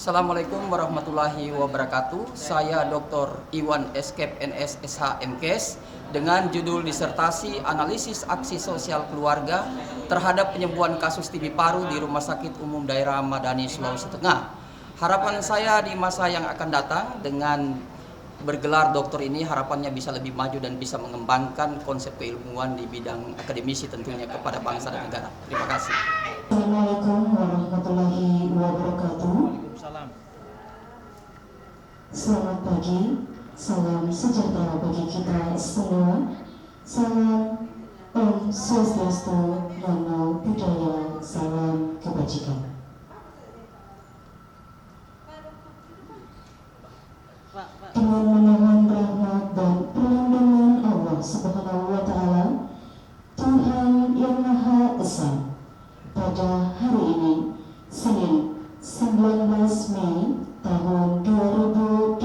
Assalamualaikum warahmatullahi wabarakatuh. Saya Dr. Iwan Eskep NS SH MKes dengan judul disertasi analisis aksi sosial keluarga terhadap penyembuhan kasus TB paru di Rumah Sakit Umum Daerah Madani, Sulawesi Tengah. Harapan saya di masa yang akan datang dengan bergelar doktor ini harapannya bisa lebih maju dan bisa mengembangkan konsep keilmuan di bidang akademisi tentunya kepada bangsa dan negara. Terima kasih. Assalamualaikum warahmatullahi wabarakatuh. Selamat pagi, salam sejahtera bagi kita semua. Salam Om Swastiastu, Namo Buddhaya, salam kebajikan. Dengan memohon rahmat dan perlindungan Allah Subhanahu wa Ta'ala, Tuhan yang Maha Esa, pada hari ini, Senin 19 Mei tahun 2025,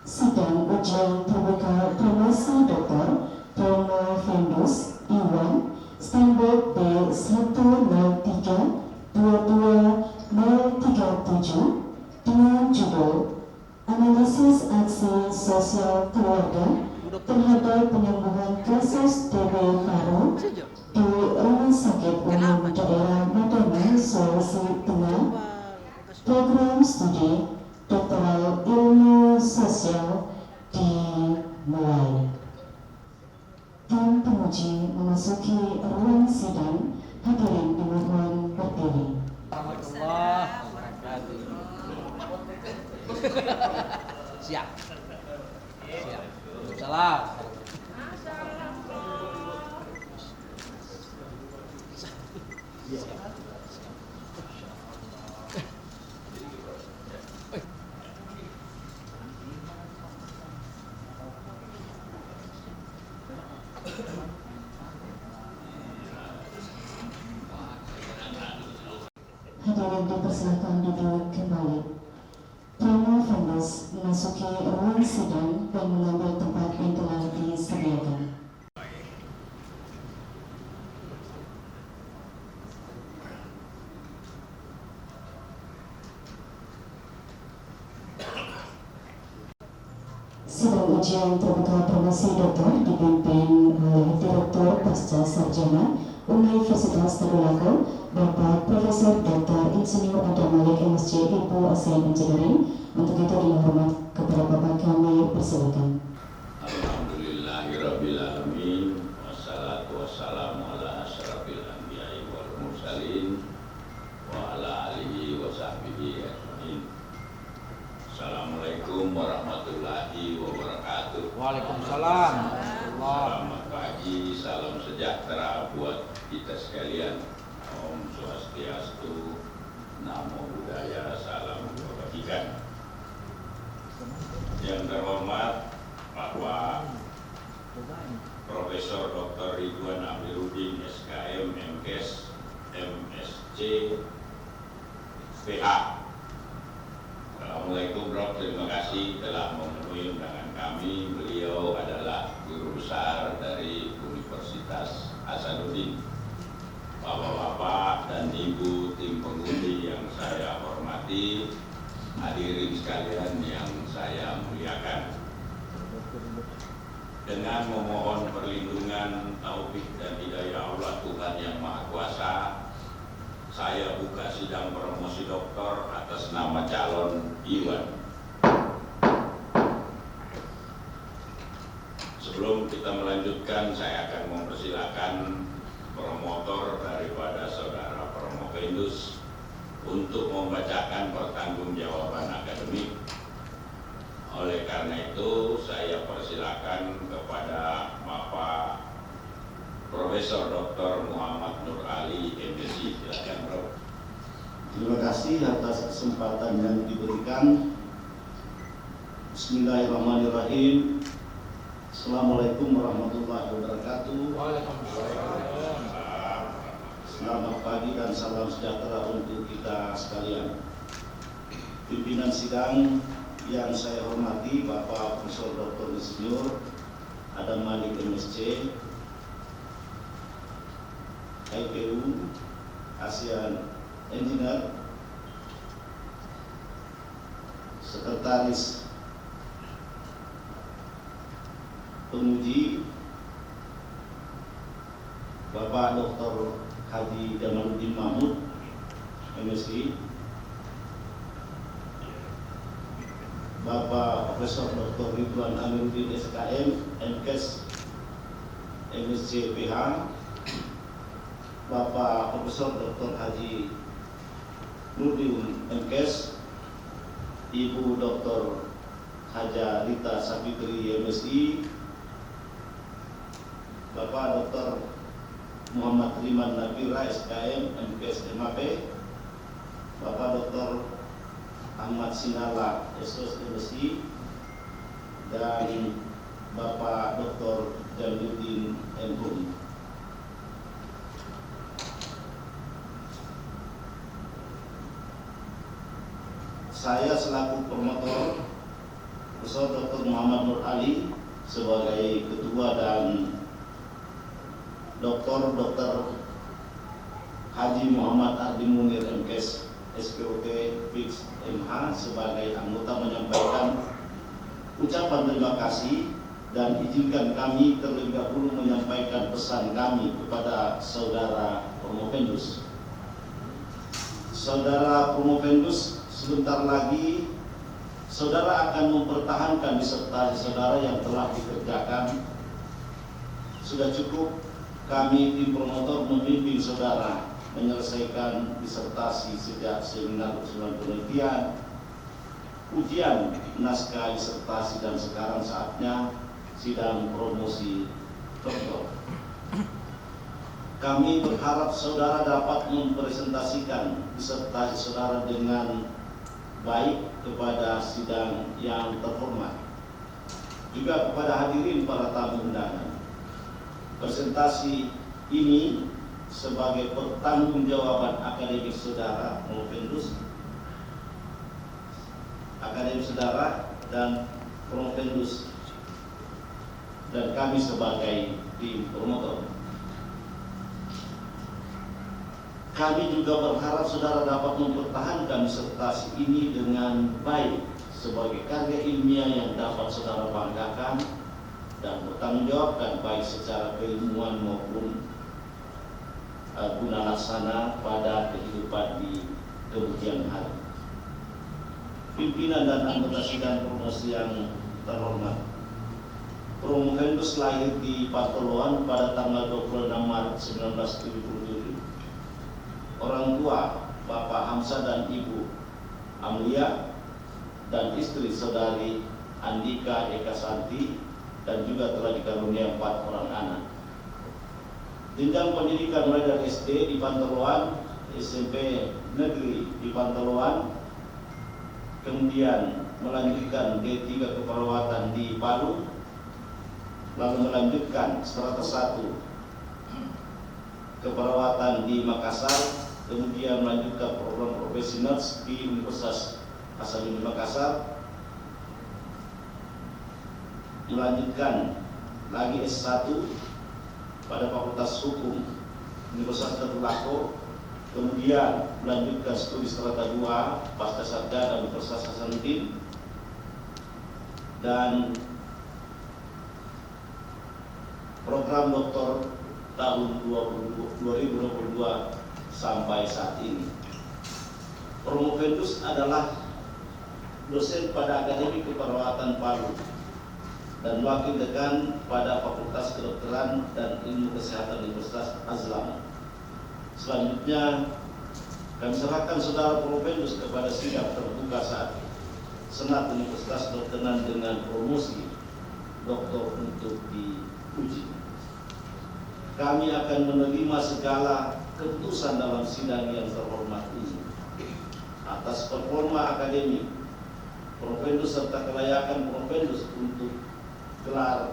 sidang ujian terbuka promosi Dr. Prono Vendus Iwan Stambok B103-22037 dengan judul Analisis Aksi Sosial Keluarga terhadap penyembuhan kasus TB paru di Rumah Sakit Umum Daerah Madani, Sulawesi Tengah. Program studi doktoral ilmu sosial dimulai. Tim penguji memasuki ruang sidang. Hadirin dimohon berdiri. Siap. Salam. Hadirin dipersilakan duduk kembali. Prono Vendus memasuki ruang sidang dan mengambil tempat yang telah disediakan. Sidang ujian terbuka promosi doktor dipimpin oleh Direktur Pasca Sarjana Universitas Tadulako, Bapak Profesor Dr. Insinyur Adam Malik MSc Ilmu ASEAN Engineering. Untuk itu dengan hormat kepada Bapak kami persilakan. Alhamdulillahirrabbilalamin. Wassalatu wassalamu ala asyrafil anbiya'i wal mursalin wa ala alihi wa sahbihi ajmain. Assalamualaikum warahmatullahi wabarakatuh. Waalaikumsalam. Selamat pagi, salam sejahtera buat kita sekalian. Om Swastiastu, Namo Buddhaya, salam kebajikan. Yang terhormat Bapak Profesor Dr. Ridwan Amiruddin SKM MKes MSc PH. Assalamualaikum Prof, terima kasih telah memenuhi undangan kami. Beliau adalah guru besar dari Universitas Hasanuddin. Bapak-bapak dan ibu tim penguji yang saya hormati, hadirin sekalian yang saya muliakan. Dengan memohon perlindungan, taufik dan hidayah Allah Tuhan yang Maha Kuasa, saya buka sidang promosi doktor atas nama calon Iwan. Sebelum kita melanjutkan, saya akan mempersilakan promotor daripada saudara Prono Vendus untuk membacakan pertanggungjawaban akademik. Oleh karena itu, saya persilakan kepada Bapak Profesor Dr. Muhammad Nur Ali MSc. Silakan, Prof. Terima kasih atas kesempatan yang diberikan. Bismillahirrahmanirrahim. Assalamualaikum warahmatullahi wabarakatuh. Selamat pagi dan salam sejahtera untuk kita sekalian. Pimpinan sidang yang saya hormati, Bapak Profesor Dr. Insinyur Adam Malik MSc, IPU ASEAN Engineer, Sekretaris Penguji Bapak Dr. Haji Jamaluddin Mahmud, MSI, Bapak Profesor Dr. Ridwan Amiruddin SKM, MKes, MSc PH, Bapak Profesor Dr. Haji Nurdin MKes, Ibu Dr. Haja Rita Sapitri MSI, Bapak Dr. Muhammad Riman Nabira SKM, MKes MAP, Bapak Dr. Ahmad Sinala SOS MSI, dan Bapak Dr. Jamiluddin MHum. Saya selaku promotor, Profesor Dr. Muhammad Nur Ali sebagai ketua, dan Dr. Haji Muhammad Ardi Munir MKes SPOT Fix MH sebagai anggota menyampaikan ucapan terima kasih, dan izinkan kami terlebih dahulu menyampaikan pesan kami kepada Saudara Promovendus. Saudara Promovendus, sebentar lagi saudara akan mempertahankan disertasi saudara yang telah dikerjakan. Sudah cukup kami tim promotor memimpin saudara menyelesaikan disertasi sejak seminar usulan penelitian, ujian naskah disertasi, dan sekarang saatnya sidang promosi doktor. Kami berharap saudara dapat mempresentasikan disertasi saudara dengan baik kepada sidang yang terhormat, juga kepada hadirin para tamu undangan. Presentasi ini sebagai pertanggungjawaban akademik saudara Promovendus, akademik saudara dan Promovendus, dan kami sebagai tim promotor. Kami juga berharap saudara dapat mempertahankan disertasi ini dengan baik sebagai karya ilmiah yang dapat saudara banggakan dan bertanggung jawabkan baik secara keilmuan maupun guna laksana pada kehidupan di kemudian hari. Pimpinan dan anggota sidang promosi yang terhormat, Promovendus lahir di Pantoloan pada tanggal 26 Maret 1977. Orang tua Bapak Hamzah dan Ibu Amelia, dan istri saudari Andika Eka Santi, dan juga telah dikaruniai 4 orang anak. Jenjang pendidikan mulai dari SD di Pantoloan, SMP Negeri di Pantoloan, kemudian melanjutkan D3 keperawatan di Palu, lalu melanjutkan strata 1 keperawatan di Makassar, kemudian melanjutkan program profesi nurse di Universitas Hasanuddin Makassar, melanjutkan lagi S1 pada Fakultas Hukum Universitas Tadulako, kemudian melanjutkan studi strata 2 pasca sarjana Universitas Hasanuddin, dan program doktor tahun 2022 sampai saat ini. Promovendus adalah dosen pada Akademi Keperawatan Palu dan wakil dekan pada Fakultas Kedokteran dan Ilmu Kesehatan Universitas Azlam. Selanjutnya kami serahkan saudara Promovendus kepada sidang terbuka saat Senat Universitas Kedokteran dengan promosi doktor untuk diuji. Kami akan menerima segala keputusan dalam sidang yang terhormat ini atas performa akademik Promovendus serta kelayakan Promovendus untuk gelar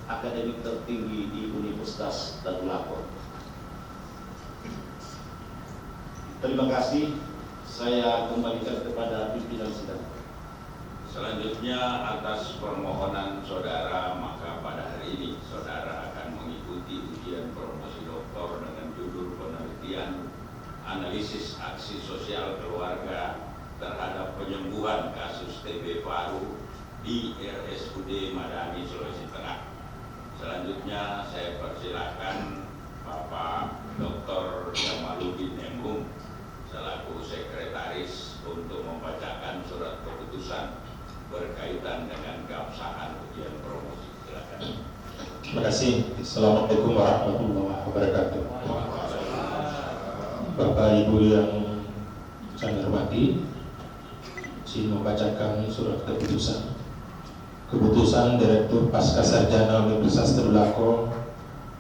akademik tertinggi di Universitas Tadulako. Terima kasih. Saya kembalikan kepada pimpinan sidang. Selanjutnya atas permohonan saudara, maka pada hari ini saudara akan mengikuti ujian promosi doktor dengan judul penelitian analisis aksi sosial keluarga terhadap penyembuhan kasus TB paru di RSUD Madani, Sulawesi Tengah. Selanjutnya saya persilahkan Bapak Dr. Jamaluddin M. selaku sekretaris untuk membacakan surat keputusan berkaitan dengan keabsahan ujian promosi. Silakan. Terima kasih. Assalamualaikum warahmatullahi wabarakatuh. Bapak Ibu yang saya hormati, izin membacakan surat keputusan. Keputusan Direktur Pascasarjana Universitas Tadulako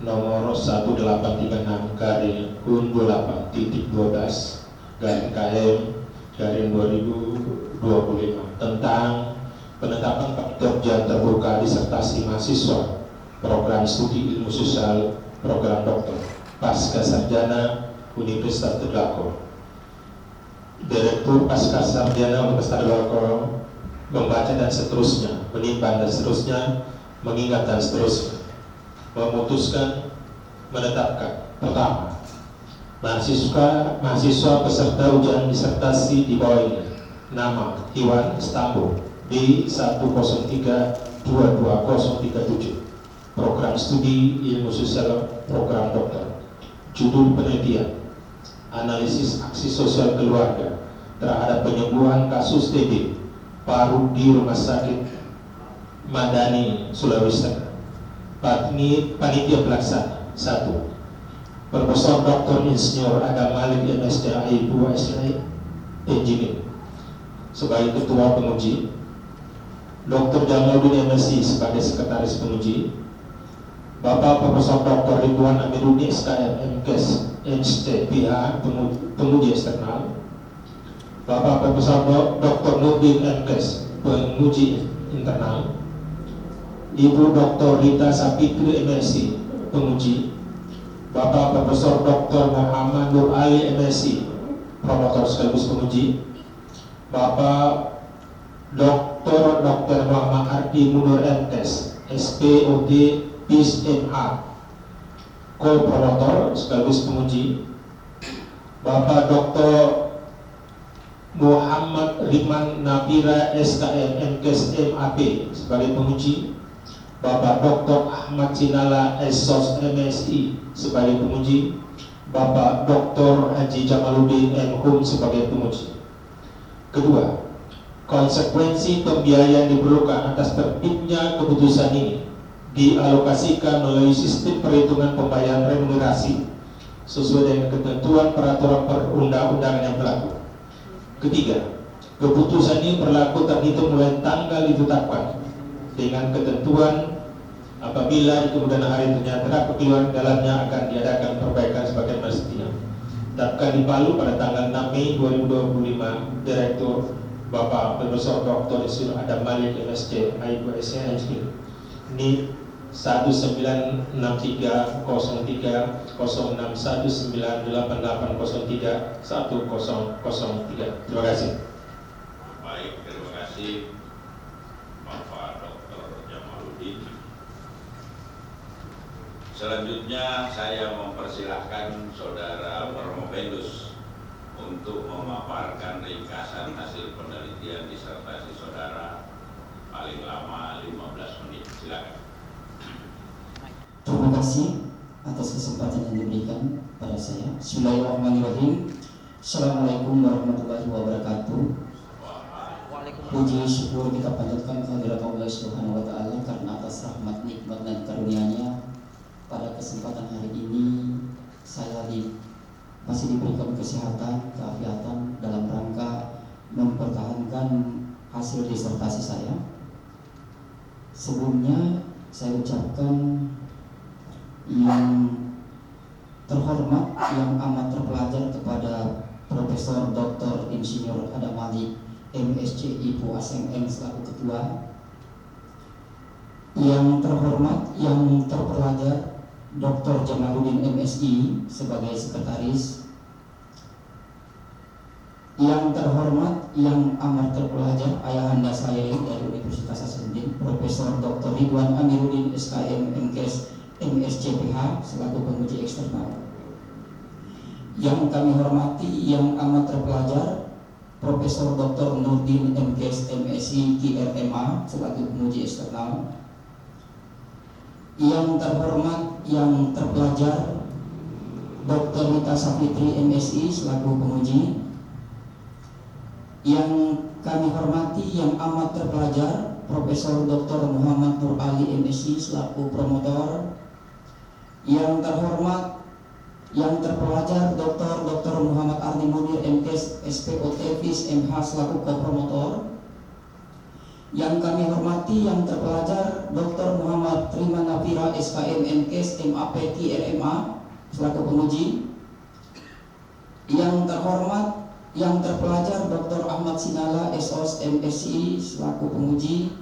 nomor 1836/12/KM/2025 tentang penetapan pekerjaan terbuka disertasi mahasiswa program studi ilmu sosial program doktor Pascasarjana Universitas Tadulako. Direktur Pascasarjana Universitas Tadulako membaca dan seterusnya, menimbang dan seterusnya, mengingat dan seterusnya, memutuskan, menetapkan. Pertama, mahasiswa peserta ujian disertasi di bawah ini, nama Iwan Istanbul D103-22037, program studi ilmu sosial program dokter. Judul penelitian: analisis aksi sosial keluarga terhadap penyembuhan kasus TB paru di Rumah Sakit Madani, Sulawesi Tengah. Panitia pelaksana 1. Profesor Dr. Insinyur Adam Malik MSc IPU SI Engineer sebagai ketua penguji, Dr. Jamaluddin MSc sebagai sekretaris penguji, Bapak Profesor Dr. Ridwan Amiruddin SKM MKes MSc PH penguji eksternal, Bapak Profesor Dr. Nurdin MKes penguji internal, Ibu Dr. Rita Sapitri MSc penguji, Bapak Profesor Dr. Muhammad Nur Ali MSc promotor sekaligus penguji, Bapak Dr. Muhammad Ardi Munur MKes SPOD PIS MA co-promotor sekaligus penguji, Bapak Dr. Muhammad Riman Nabira SKM MKes MAP sebagai penguji, Bapak Dr. Ahmad Sinala SOS MSI sebagai penguji, Bapak Dr. Haji Jamaluddin M. Hum sebagai penguji. Kedua, konsekuensi pembiayaan diperlukan atas terbitnya keputusan ini dialokasikan melalui sistem perhitungan pembayaran remunerasi sesuai dengan ketentuan peraturan perundang-undangan yang berlaku. Ketiga, keputusan ini berlaku terhitung mulai tanggal ditetapkan dengan ketentuan apabila di kemudian hari ternyata kekeluaran dalamnya akan diadakan perbaikan sebagai mestinya. Tetapkan di Palu pada tanggal 6 Mei 2025, Direktur Bapak Profesor Dr. Insinyur Adam Malik MSc IPU SI NIP 1919038831003. Terima kasih. Baik, terima kasih Bapak Dr. Jamaluddin. Selanjutnya saya mempersilahkan Saudara Permobendus untuk memaparkan ringkasan hasil penelitian disertasi saudara, paling lama 15 menit. Silakan. Terima kasih atas kesempatan yang diberikan pada saya. Bismillahirrahmanirrahim. Assalamualaikum warahmatullahi wabarakatuh. Puji syukur kita panjatkan kehadirat Allah Subhanahu wa taala karena atas rahmat, nikmat dan karunia-Nya pada kesempatan hari ini saya masih diberikan kesehatan, keafiatan dalam rangka mempertahankan hasil disertasi saya. Sebelumnya saya ucapkan yang terhormat, yang amat terpelajar kepada Profesor Dr. Insinyur Adam Malik MSc IPU ASMM selaku ketua, yang terhormat, yang terpelajar Dr. Jamaluddin MSI sebagai sekretaris, yang terhormat, yang amat terpelajar ayahanda saya dari Universitas Hasanuddin, Profesor Dr. Ridwan Amiruddin SKM MKes MSc PH selaku penguji eksternal. Yang kami hormati, yang amat terpelajar Profesor Dr. Nurdin MKes MSc QRMA selaku penguji eksternal. Yang terhormat, yang terpelajar Dr. Rita Safitri MSI selaku penguji. Yang kami hormati, yang amat terpelajar Profesor Dr. Muhammad Nur Ali MSI selaku promotor. Yang terhormat, yang terpelajar Dr. Muhammad Arni Munir MKes SPOT Fis MH selaku kopromotor. Yang kami hormati, yang terpelajar Dr. Muhammad Rima Nafira SKM MKes MAP QRMA selaku penguji. Yang terhormat, yang terpelajar Dr. Ahmad Sinala SOS MSI selaku penguji.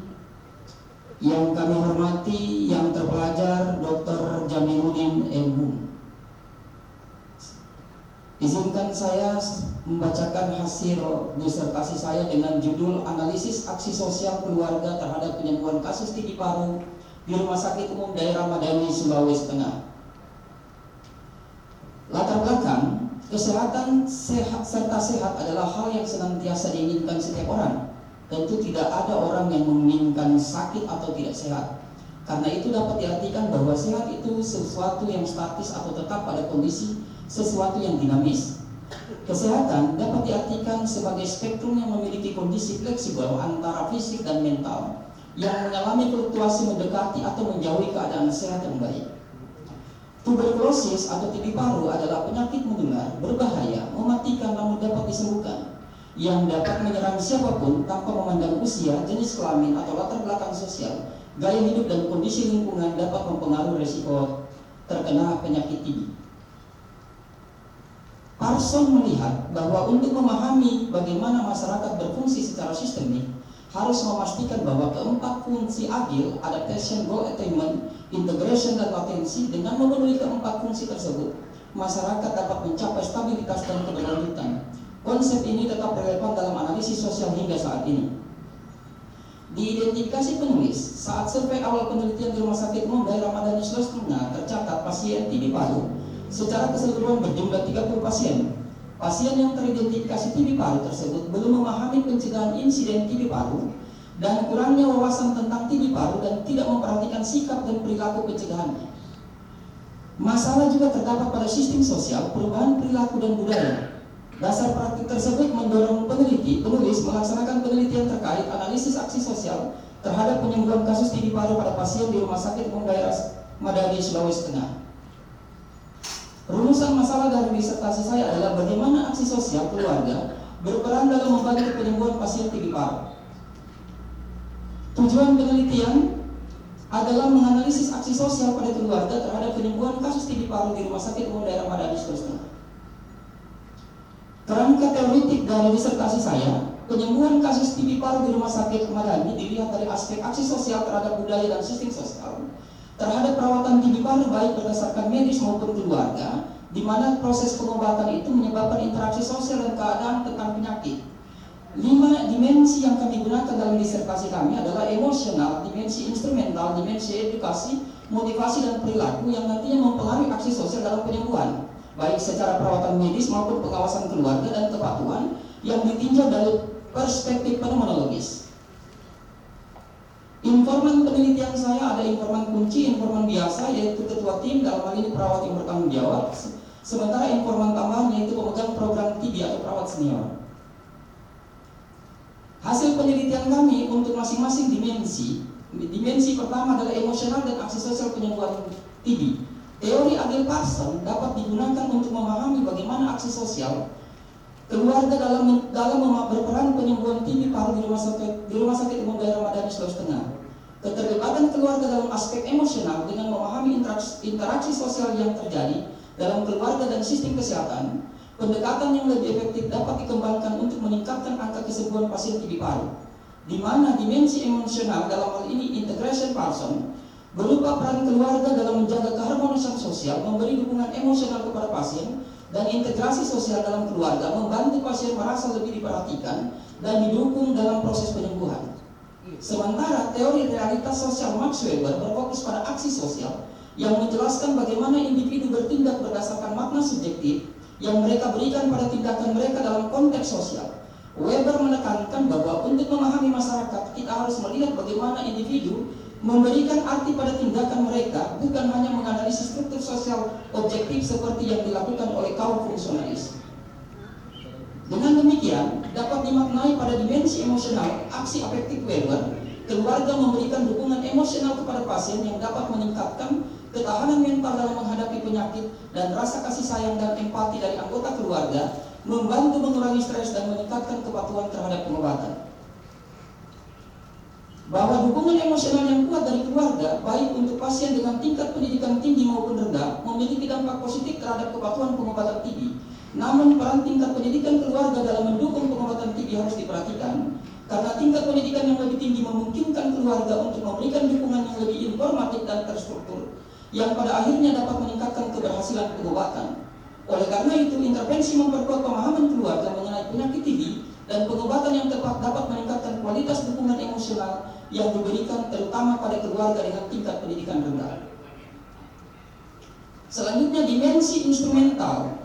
Yang kami hormati, yang terpelajar Dr. Jamiluddin MHum. Izinkan saya membacakan hasil disertasi saya dengan judul Analisis Aksi Sosial Keluarga Terhadap Penyembuhan Kasus TB Paru di Rumah Sakit Umum Daerah Madani, Sulawesi Tengah. Latar belakang, kesehatan serta sehat adalah hal yang senantiasa diinginkan setiap orang. Tentu tidak ada orang yang menginginkan sakit atau tidak sehat. Karena itu dapat diartikan bahwa sehat itu sesuatu yang statis atau tetap pada kondisi sesuatu yang dinamis. Kesehatan dapat diartikan sebagai spektrum yang memiliki kondisi fleksibel antara fisik dan mental yang mengalami fluktuasi mendekati atau menjauhi keadaan sehat yang baik. Tuberkulosis atau TB paru adalah penyakit menular, berbahaya, mematikan namun dapat disembuhkan, yang dapat menyerang siapapun tanpa memandang usia, jenis kelamin atau latar belakang sosial, gaya hidup dan kondisi lingkungan dapat mempengaruhi risiko terkena penyakit TB. Parson melihat bahwa untuk memahami bagaimana masyarakat berfungsi secara sistemik, harus memastikan bahwa keempat fungsi agil, adaptation, goal attainment, integration, dan latensi, dengan memenuhi keempat fungsi tersebut, masyarakat dapat mencapai stabilitas dan keberlanjutan. Konsep ini tetap relevan dalam analisis sosial hingga saat ini. Diidentifikasi penulis, saat survei awal penelitian di Rumah Sakit Umum Daerah Madani, Sulawesi Tengah, tercatat pasien TB paru secara keseluruhan berjumlah 30 pasien. Pasien yang teridentifikasi TB paru tersebut belum memahami pencegahan insiden TB paru dan kurangnya wawasan tentang TB paru dan tidak memperhatikan sikap dan perilaku pencegahannya. Masalah juga terdapat pada sistem sosial, perubahan perilaku dan budaya. Dasar praktik tersebut mendorong penulis melaksanakan penelitian terkait analisis aksi sosial terhadap penyembuhan kasus TB paru pada pasien di Rumah Sakit Umum Daerah Madani, Sulawesi Tengah. Rumusan masalah dari disertasi saya adalah bagaimana aksi sosial keluarga berperan dalam membantu penyembuhan pasien TB paru. Tujuan penelitian adalah menganalisis aksi sosial pada keluarga terhadap penyembuhan kasus TB paru di Rumah Sakit Umum Daerah Madani, Sulawesi Tengah. Kerangka teoritik dari disertasi saya, penyembuhan kasus TB paru di Rumah Sakit Madani dilihat dari aspek aksi sosial terhadap budaya dan sistem sosial terhadap perawatan TB paru baik berdasarkan medis maupun keluarga, di mana proses pengobatan itu menyebabkan interaksi sosial dan keadaan tentang penyakit. 5 dimensi yang kami gunakan dalam disertasi kami adalah emosional, dimensi instrumental, dimensi edukasi, motivasi dan perilaku yang nantinya mempengaruhi aksi sosial dalam penyembuhan, baik secara perawatan medis maupun pengawasan keluarga dan kepatuhan yang ditinjau dari perspektif fenomenologis. Informan penelitian saya ada informan kunci, informan biasa yaitu ketua tim, dalam hal ini perawat yang bertanggung jawab, sementara informan tambahan yaitu pemegang program TB atau perawat senior. Hasil penelitian kami untuk masing-masing dimensi. Dimensi pertama adalah emosional dan aksi sosial penyembuhan TB. Teori Agil Parson dapat digunakan untuk memahami bagaimana aksi sosial keluarga dalam berperan penyembuhan TB paru di Rumah Sakit Umum Daerah Madani, Sulawesi Tengah. Keterlibatan keluarga dalam aspek emosional dengan memahami interaksi sosial yang terjadi dalam keluarga dan sistem kesehatan, pendekatan yang lebih efektif dapat dikembangkan untuk meningkatkan angka kesembuhan pasien TB paru, di mana dimensi emosional dalam hal ini integration Parson berupa peran keluarga dalam menjaga keharmonisan sosial, memberi dukungan emosional kepada pasien, dan integrasi sosial dalam keluarga membantu pasien merasa lebih diperhatikan dan didukung dalam proses penyembuhan. Sementara teori realitas sosial Max Weber berfokus pada aksi sosial yang menjelaskan bagaimana individu bertindak berdasarkan makna subjektif yang mereka berikan pada tindakan mereka dalam konteks sosial. Weber menekankan bahwa untuk memahami masyarakat, kita harus melihat bagaimana individu memberikan arti pada tindakan mereka, bukan hanya menganalisis struktur sosial objektif seperti yang dilakukan oleh kaum fungsionalis. Dengan demikian, dapat dimaknai pada dimensi emosional, aksi afektif Weber, keluarga memberikan dukungan emosional kepada pasien yang dapat meningkatkan ketahanan mental dalam menghadapi penyakit dan rasa kasih sayang dan empati dari anggota keluarga, membantu mengurangi stres dan meningkatkan kepatuhan terhadap pengobatan. Bahwa dukungan emosional yang kuat dari keluarga, baik untuk pasien dengan tingkat pendidikan tinggi maupun rendah, memiliki dampak positif terhadap kepatuhan pengobatan TB. Namun peran tingkat pendidikan keluarga dalam mendukung pengobatan TB harus diperhatikan, karena tingkat pendidikan yang lebih tinggi memungkinkan keluarga untuk memberikan dukungan yang lebih informatif dan terstruktur, yang pada akhirnya dapat meningkatkan keberhasilan pengobatan. Oleh karena itu, intervensi memperkuat pemahaman keluarga mengenai penyakit TB dan pengobatan yang tepat dapat meningkatkan kualitas dukungan emosional yang diberikan terutama pada keluarga dengan tingkat pendidikan rendah. Selanjutnya, dimensi instrumental.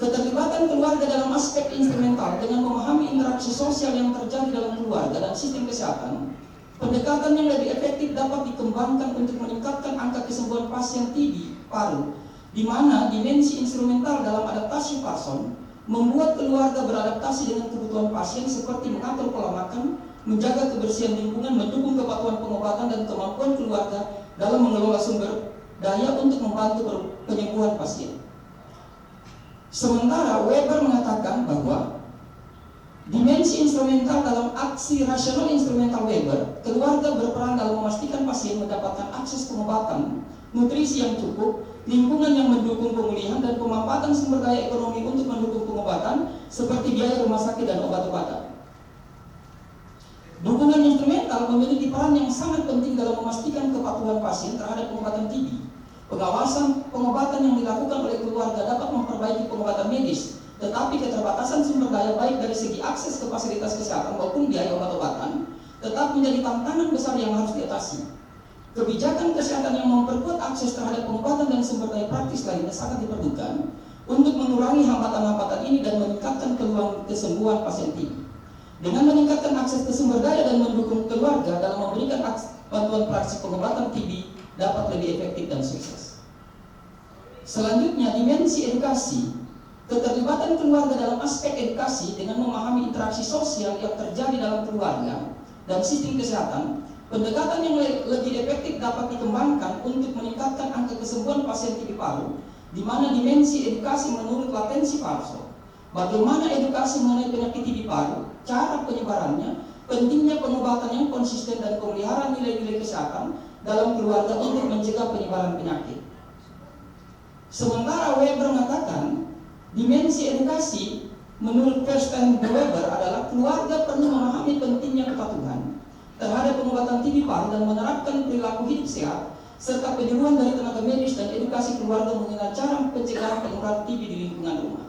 Keterlibatan keluarga dalam aspek instrumental dengan memahami interaksi sosial yang terjadi dalam keluarga dan sistem kesehatan, pendekatan yang lebih efektif dapat dikembangkan untuk meningkatkan angka kesembuhan pasien TB paru, di mana dimensi instrumental dalam adaptasi Parson membuat keluarga beradaptasi dengan kebutuhan pasien seperti mengatur pola makan, menjaga kebersihan lingkungan, mendukung kepatuhan pengobatan dan kemampuan keluarga dalam mengelola sumber daya untuk membantu penyembuhan pasien. Sementara Weber mengatakan bahwa dimensi instrumental dalam aksi rasional instrumental Weber, keluarga berperan dalam memastikan pasien mendapatkan akses pengobatan, nutrisi yang cukup, lingkungan yang mendukung pemulihan, dan pemanfaatan sumber daya ekonomi untuk mendukung pengobatan seperti biaya rumah sakit dan obat-obatan. Dukungan instrumental memiliki peran yang sangat penting dalam memastikan kepatuhan pasien terhadap pengobatan TB. Pengawasan pengobatan yang dilakukan oleh keluarga dapat memperbaiki pengobatan medis, tetapi keterbatasan sumber daya baik dari segi akses ke fasilitas kesehatan maupun biaya obat-obatan tetap menjadi tantangan besar yang harus diatasi. Kebijakan kesehatan yang memperkuat akses terhadap pengobatan dan sumber daya praktis lainnya sangat diperlukan untuk mengurangi hambatan-hambatan ini dan meningkatkan peluang kesembuhan pasien TB. Dengan meningkatkan akses ke sumber daya dan mendukung keluarga dalam memberikan bantuan praksi pengobatan TB dapat lebih efektif dan sukses. Selanjutnya, dimensi edukasi. Keterlibatan keluarga dalam aspek edukasi dengan memahami interaksi sosial yang terjadi dalam keluarga dan sistem kesehatan, pendekatan yang lebih efektif dapat dikembangkan untuk meningkatkan angka kesembuhan pasien TB paru, di mana dimensi edukasi menurut latensi Parson. Bagaimana edukasi mengenai penyakit TB paru, cara penyebarannya, pentingnya pengobatan yang konsisten dan pemeliharaan nilai-nilai kesehatan dalam keluarga untuk mencegah penyebaran penyakit. Sementara Weber mengatakan, dimensi edukasi menurut Verstehen Weber adalah keluarga perlu memahami pentingnya kepatuhan terhadap pengobatan TB paru dan menerapkan perilaku hidup sehat, serta penyuluhan dari tenaga medis dan edukasi keluarga mengenai cara pencegahan penularan TB di lingkungan rumah.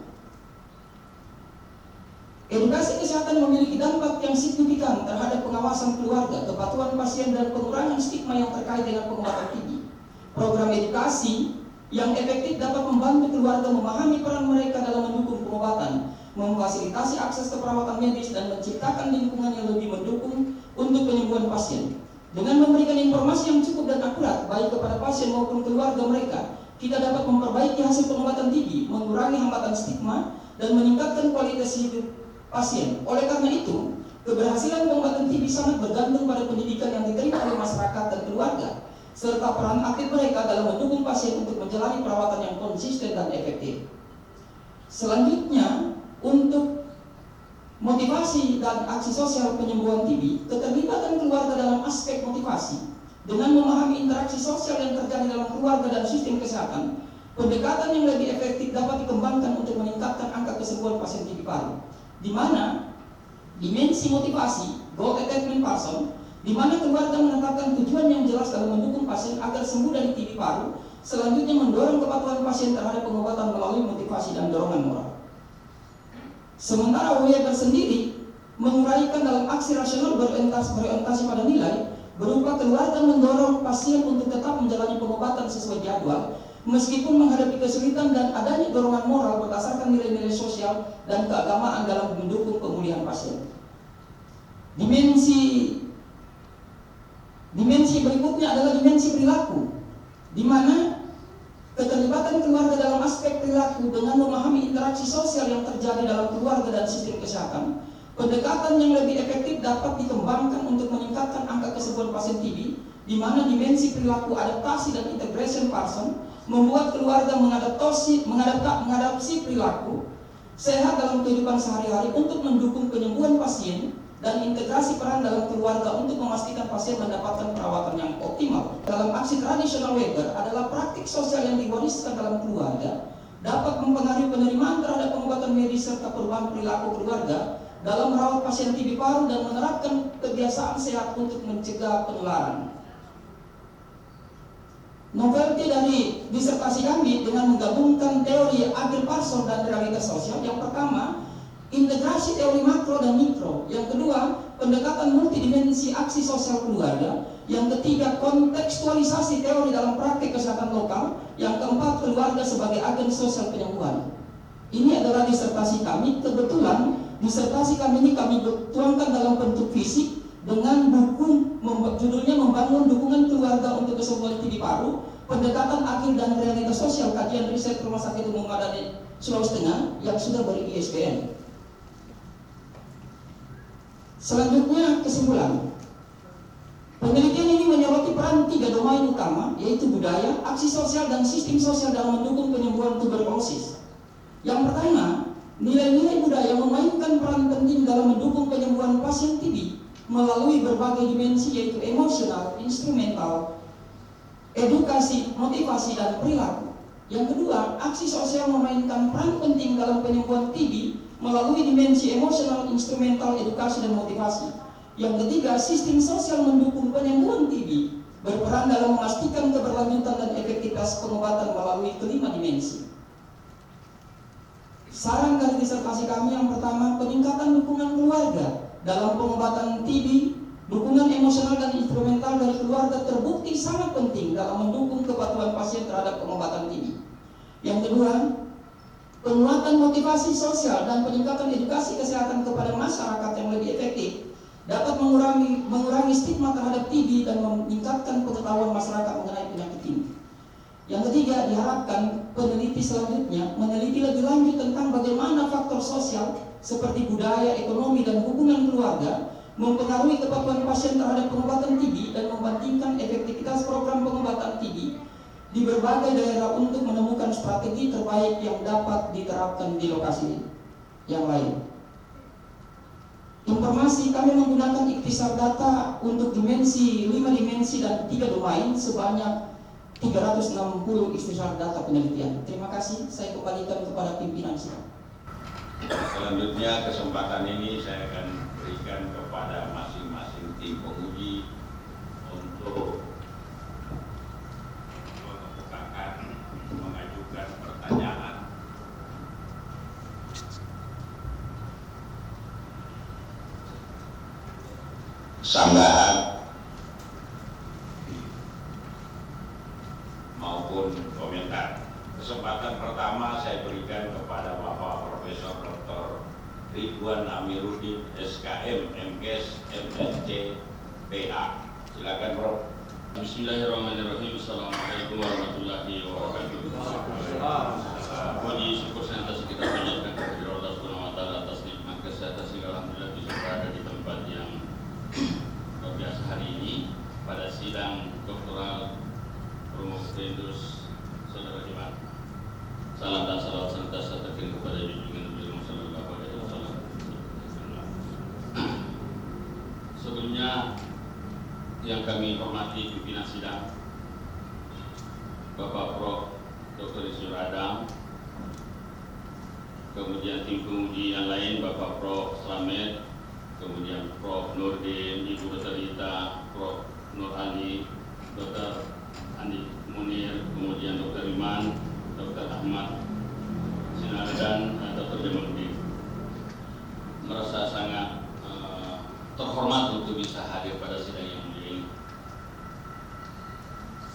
Edukasi kesehatan memiliki dampak yang signifikan terhadap pengawasan keluarga, kepatuhan pasien, dan pengurangan stigma yang terkait dengan pengobatan TB. Program edukasi yang efektif dapat membantu keluarga memahami peran mereka dalam mendukung pengobatan, memfasilitasi akses ke perawatan medis, dan menciptakan lingkungan yang lebih mendukung untuk penyembuhan pasien. Dengan memberikan informasi yang cukup dan akurat baik kepada pasien maupun keluarga mereka, kita dapat memperbaiki hasil pengobatan TB, mengurangi hambatan stigma, dan meningkatkan kualitas hidup pasien. Oleh karena itu, keberhasilan pengobatan TB sangat bergantung pada pendidikan yang diterima oleh masyarakat dan keluarga, serta peran aktif mereka dalam mendukung pasien untuk menjalani perawatan yang konsisten dan efektif. Selanjutnya, untuk motivasi dan aksi sosial penyembuhan TB, keterlibatan keluarga dalam aspek motivasi dengan memahami interaksi sosial yang terjadi dalam keluarga dan sistem kesehatan, pendekatan yang lebih efektif dapat dikembangkan untuk meningkatkan angka kesembuhan pasien TB paru, di mana dimensi motivasi goal attainment Parson, di mana keluarga menetapkan tujuan yang jelas dalam mendukung pasien agar sembuh dari TB paru, selanjutnya mendorong kepatuhan pasien terhadap pengobatan melalui motivasi dan dorongan moral. Sementara Weber sendiri menguraikan dalam aksi rasional berorientasi pada nilai, berupa keluarga mendorong pasien untuk tetap menjalani pengobatan sesuai jadwal, meskipun menghadapi kesulitan dan adanya dorongan moral berdasarkan nilai-nilai sosial dan keagamaan dalam mendukung pemulihan pasien. Dimensi berikutnya adalah dimensi perilaku, di mana keterlibatan keluarga dalam aspek perilaku dengan memahami interaksi sosial yang terjadi dalam keluarga dan sistem kesehatan. Pendekatan yang lebih efektif dapat dikembangkan untuk meningkatkan angka kesembuhan pasien TB, di mana dimensi perilaku adaptasi dan integration person membuat keluarga mengadaptasi perilaku sehat dalam kehidupan sehari-hari untuk mendukung penyembuhan pasien dan integrasi peran dalam keluarga untuk memastikan pasien mendapatkan perawatan yang optimal. Dalam aksi tradisional Weber adalah praktik sosial yang diwariskan dalam keluarga dapat mempengaruhi penerimaan terhadap pengobatan medis serta perubahan perilaku keluarga dalam merawat pasien TB paru dan menerapkan kebiasaan sehat untuk mencegah penularan. Novelty dari disertasi kami dengan menggabungkan teori Agil Parson dan realitas sosial. Yang pertama, integrasi teori makro dan mikro. Yang kedua, pendekatan multidimensi aksi sosial keluarga. Yang ketiga, kontekstualisasi teori dalam praktik kesehatan lokal. Yang keempat, keluarga sebagai agen sosial penyembuhan. Ini adalah disertasi kami. Kebetulan disertasi kami ini kami tuangkan dalam bentuk fisik dengan buku judulnya Membangun Dukungan Keluarga untuk Kesembuhan TB Paru, Pendekatan Agil dan Realitas Sosial, Kajian Riset Rumah Sakit Umum Madani Sulawesi Tengah yang sudah ber-ISBN. Selanjutnya, kesimpulan. Penelitian ini menyoroti peran 3 domain utama, yaitu budaya, aksi sosial, dan sistem sosial dalam mendukung penyembuhan tuberkulosis. Yang pertama, nilai-nilai budaya memainkan peran penting dalam mendukung penyembuhan pasien TB melalui berbagai dimensi, yaitu emosional, instrumental, edukasi, motivasi, dan perilaku. Yang kedua, aksi sosial memainkan peran penting dalam penyembuhan TB melalui dimensi emosional, instrumental, edukasi, dan motivasi. Yang ketiga, sistem sosial mendukung penyembuhan TB berperan dalam memastikan keberlanjutan dan efektivitas pengobatan melalui kelima dimensi. Saran dari disertasi kami yang pertama, peningkatan dukungan keluarga dalam pengobatan TB. Dukungan emosional dan instrumental dari keluarga terbukti sangat penting dalam mendukung kepatuhan pasien terhadap pengobatan TB. Yang kedua, penguatan motivasi sosial dan peningkatan edukasi kesehatan kepada masyarakat yang lebih efektif dapat mengurangi stigma terhadap TB dan meningkatkan pengetahuan masyarakat mengenai penyakit ini. Yang ketiga, diharapkan peneliti selanjutnya meneliti lebih lanjut tentang bagaimana faktor sosial seperti budaya, ekonomi, dan hubungan keluarga mempengaruhi kepatuhan pasien terhadap pengobatan TB dan membandingkan efektivitas program pengobatan TB di berbagai daerah untuk menemukan strategi terbaik yang dapat diterapkan di lokasi yang lain. Informasi, kami menggunakan ikhtisar data untuk 5 dimensi dan 3 domain sebanyak 360 ikhtisar data penelitian. Terima kasih, saya kembalikan kepada pimpinan sidang. Selanjutnya kesempatan ini saya akan berikan kepada masing-masing tim penguji untuk mengajukan pertanyaan. Sanggahan maupun komentar. Kesempatan pertama saya berikan kepada Bapak Profesor Dr. Ridwan Amiruddin SKM, MKes, MSc, PA. Silakan, Prof. Bismillahirrahmanirrahim. Assalamualaikum warahmatullahi wabarakatuh. Puji syukur senantiasa kita panjatkan kepada Allah Subhanahu wa taala atas nikmat kesehatan sehingga alhamdulillah bisa berada di tempat yang luar biasa hari ini pada sidang doktoral Promosi Tendus Saudara Jemaat. Salam dan salawat senantiasa terkirim kepada junjungan Nabi Muhammad sallallahu alaihi wasallam. Sebelumnya yang kami hormati pimpinan sidang Bapak Prof. Dr. Isnur Adam, kemudian tim penguji yang lain Bapak Prof. Slamet, kemudian Prof. Nurdin, Ibu Dr. Rita, Prof. Nur Ali, Dr. Andi Munir, kemudian Dr. Iman, Dr. Ahmad Sinar, dan Dr. Jamaluddin. Merasa sangat terhormat untuk bisa hadir pada sidang yang mulia ini.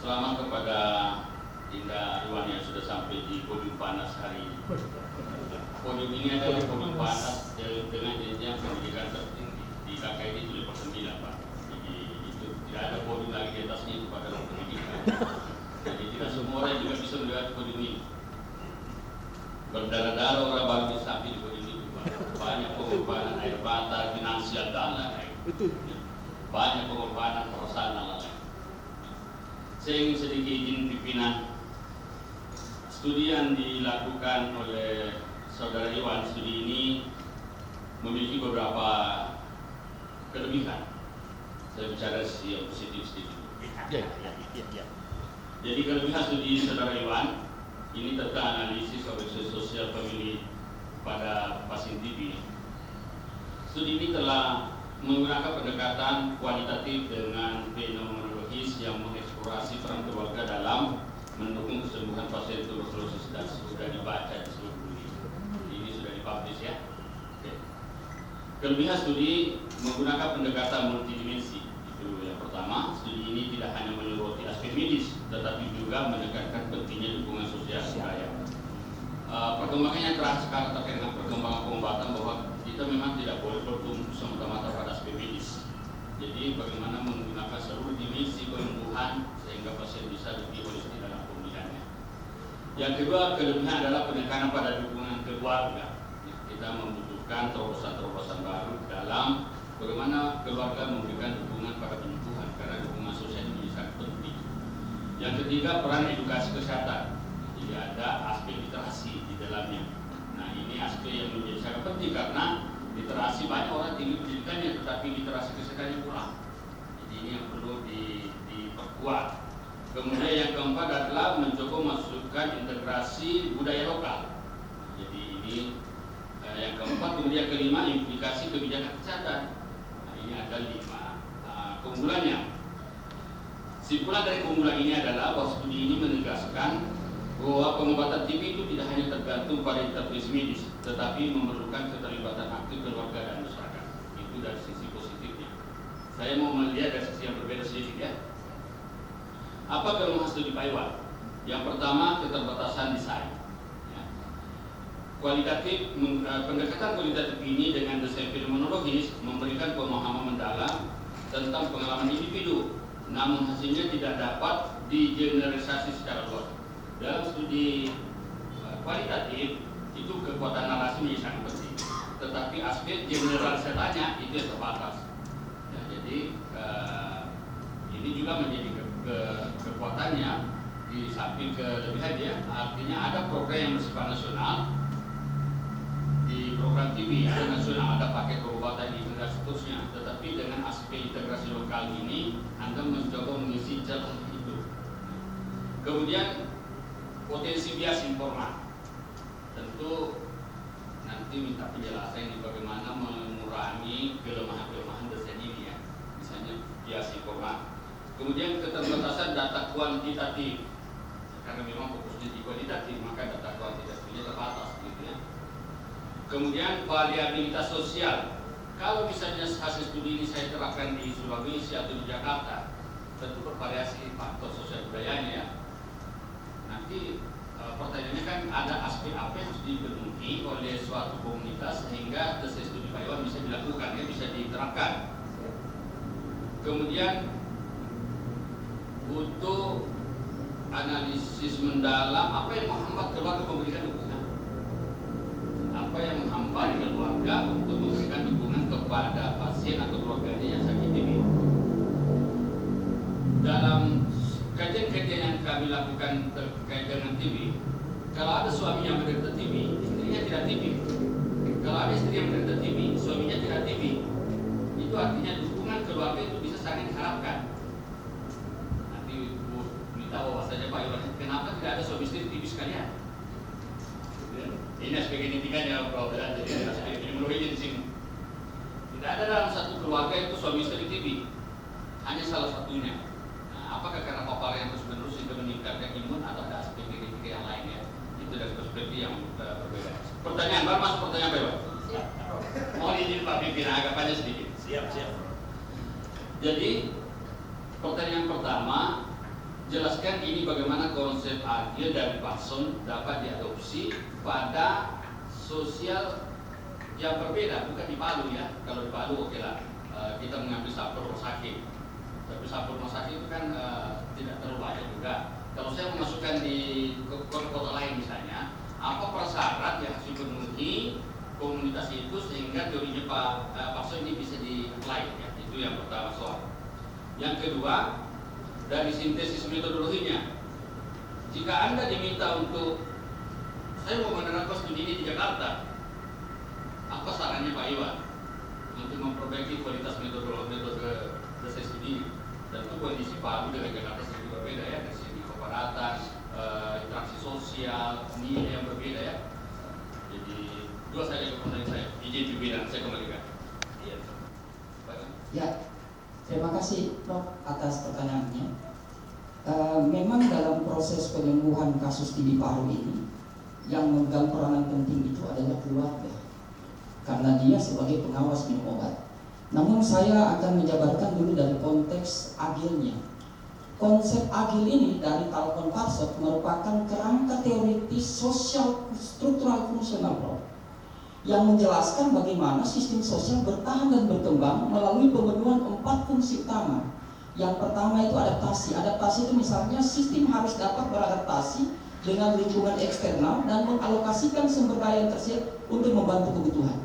Selamat kepada Dinda kepada Iwan yang sudah sampai di podium panas hari ini. Podium ini adalah podium panas dengan jenjang pendidikan tertinggi di KKI itu level 9, Pak. Jadi itu tidak ada podium lagi di atasnya itu pada pendidikan. Jadi tidak semua orang juga bisa melihat podium ini. Berdarah-darah orang baru bisa sampai di podium itu, Pak. Banyak pengorbanan air mata, finansial dan lain-lain. Banyak pengorbanan perasaan dan lain-lain. Saya ingin sedikit izin pimpinan. Studi yang dilakukan oleh Saudara Iwan, studi ini memiliki beberapa kelebihan. Saya bicara sisi yang positif sedikit. Jadi kelebihan studi Saudara Iwan ini tentang analisis objek sosial pemilih pada pasien TB. Studi ini telah menggunakan pendekatan kualitatif dengan fenomenologis yang mengeksplorasi peran keluarga dalam mendukung kesembuhan pasien tuberkulosis dan sudah dibaca di seluruh dunia. Ini sudah dipublish ya. Oke. Kelebihan studi menggunakan pendekatan multidimensi. Itu yang pertama, studi ini tidak hanya menyoroti aspek medis, tetapi juga menekankan pentingnya dukungan sosial budaya. Perkembangan yang terakhir sekarang terkait dengan perkembangan pengobatan bahwa kita memang tidak boleh bertumbuh semata-mata pada aspek medis. Jadi bagaimana menggunakan seluruh dimensi penyembuhan sehingga pasien bisa lebih holistik dalam pemulihannya. Yang kedua, kelebihan adalah penekanan pada dukungan keluarga. Kita membutuhkan terobosan-terobosan baru dalam bagaimana keluarga memberikan dukungan pada penyembuhan karena dukungan sosial ini sangat penting. Yang ketiga, peran edukasi kesehatan. Jadi ada aspek literasi di dalamnya. Nah ini aspek yang menjadi sangat penting karena literasi banyak orang tinggi pendidikannya tetapi literasi kesehatannya kurang. Jadi ini yang perlu diperkuat. Kemudian yang keempat adalah mencoba masukkan integrasi budaya lokal. Jadi ini yang keempat. Kemudian kelima, implikasi kebijakan kesehatan. Nah ini ada 5 keunggulannya. Simpulan dari keunggulan ini adalah bahwa studi ini menegaskan bahwa pengobatan TB itu tidak hanya tergantung pada intervensi medis, tetapi memerlukan keterlibatan aktif keluarga dan masyarakat. Itu dari sisi positifnya. Saya mau melihat dari sisi yang berbeda sedikit ya. Apa kelemahan studi Pak Iwan? Yang pertama, keterbatasan desain. Ya. Kualitatif, pendekatan kualitatif ini dengan desain fenomenologis memberikan pemahaman mendalam tentang pengalaman individu, namun hasilnya tidak dapat digeneralisasi secara luas. Dalam studi kualitatif itu kekuatan narasi menjadi sangat penting, tetapi aspek generalisasinya itu yang terbatas. Ya, jadi ini juga menjadi kekuatannya di samping kelebihan ya. Artinya ada program yang bersifat nasional. Di program TV ada nasional, ada paket pengobatan dan seterusnya. Tetapi dengan aspek integrasi lokal ini, Anda mencoba mengisi celah itu. Kemudian potensi bias informal, tentu nanti minta penjelasan ini bagaimana mengurangi kelemahan-kelemahan desain ini ya, misalnya bias informal. Kemudian keterbatasan data kuantitatif, karena memang fokusnya di kualitatif maka data kuantitatifnya terbatas gitu ya. Kemudian variabilitas sosial, kalau misalnya hasil studi ini saya terapkan di Sulawesi atau di Jakarta, tentu bervariasi faktor sosial budayanya ya. Nanti pertanyaannya kan ada aspek apa yang harus dipenuhi oleh suatu komunitas sehingga tesis studi Pak Iwan bisa dilakukan, ya, bisa diterapkan. Kemudian butuh analisis mendalam apa yang menghambat keluarga memberikan dukungan, apa yang menghambat keluarga untuk memberikan dukungan kepada pasien atau keluarganya yang sakit TB. Dalam kajian-kajian yang kami lakukan terkait dengan TB, kalau ada suami yang menderita TB, istrinya tidak TB. Kalau ada istri yang menderita TB, suaminya tidak TB. Itu artinya dukungan keluarga itu bisa sangat diharapkan. Nanti Bu beritahu bahwasanya Pak Iwan, kenapa tidak ada suami istri TB sekalian? Ini aspek genetikanya, Pak Iwan, jadi aspek epidemiologi di sini. Tidak ada dalam satu keluarga itu suami istri TB, hanya salah satunya. Apakah karena paparan yang terus-menerus itu meningkatkan imun atau ada aspek genetika yang lain ya? Itu dari perspektif yang berbeda. Pertanyaan, baru masuk pertanyaan Pak Iwan. Siap. Mohon izin Pak Pimpinan agak panjang sedikit. Siap. Jadi pertanyaan pertama, jelaskan ini bagaimana konsep agil dari Parson dapat diadopsi pada sosial yang berbeda, bukan di Palu ya. Kalau di Palu oke lah, kita mengambil sampel rumah sakit, tapi sampel rumah sakit itu kan tidak terlalu banyak juga. Kalau saya memasukkan di kota-kota lain misalnya, apa prasyarat yang harus dipenuhi komunitas itu sehingga teorinya Pak Parson ini bisa di-apply ya. Itu yang pertama soal. Yang kedua, dari sintesis metodologinya. Jika Anda diminta untuk saya mau menerapkan studi ini di Jakarta, apa sarannya Pak Iwan untuk memperbaiki kualitas metode dosen studi? Tentu kondisi Palu dengan Jakarta sedikit berbeda ya, dari segi kepadatan, interaksi sosial, nilai yang berbeda ya. Jadi dua saja pertanyaan saya. Izin pimpinan, saya kembalikan. Iya. Ya, terima kasih Prof atas pertanyaannya. Memang dalam proses penyembuhan kasus TB paru ini yang memegang peranan penting itu adalah keluarga, karena dia sebagai pengawas minum obat. Namun saya akan menjabarkan dulu dari konteks agilnya. Konsep agil ini dari Talcott Parsons merupakan kerangka teoritis sosial struktural fungsional, Prof, yang menjelaskan bagaimana sistem sosial bertahan dan berkembang melalui pemenuhan 4 fungsi utama. Yang pertama itu adaptasi. Adaptasi itu misalnya sistem harus dapat beradaptasi dengan lingkungan eksternal dan mengalokasikan sumber daya yang tersedia untuk membantu kebutuhan.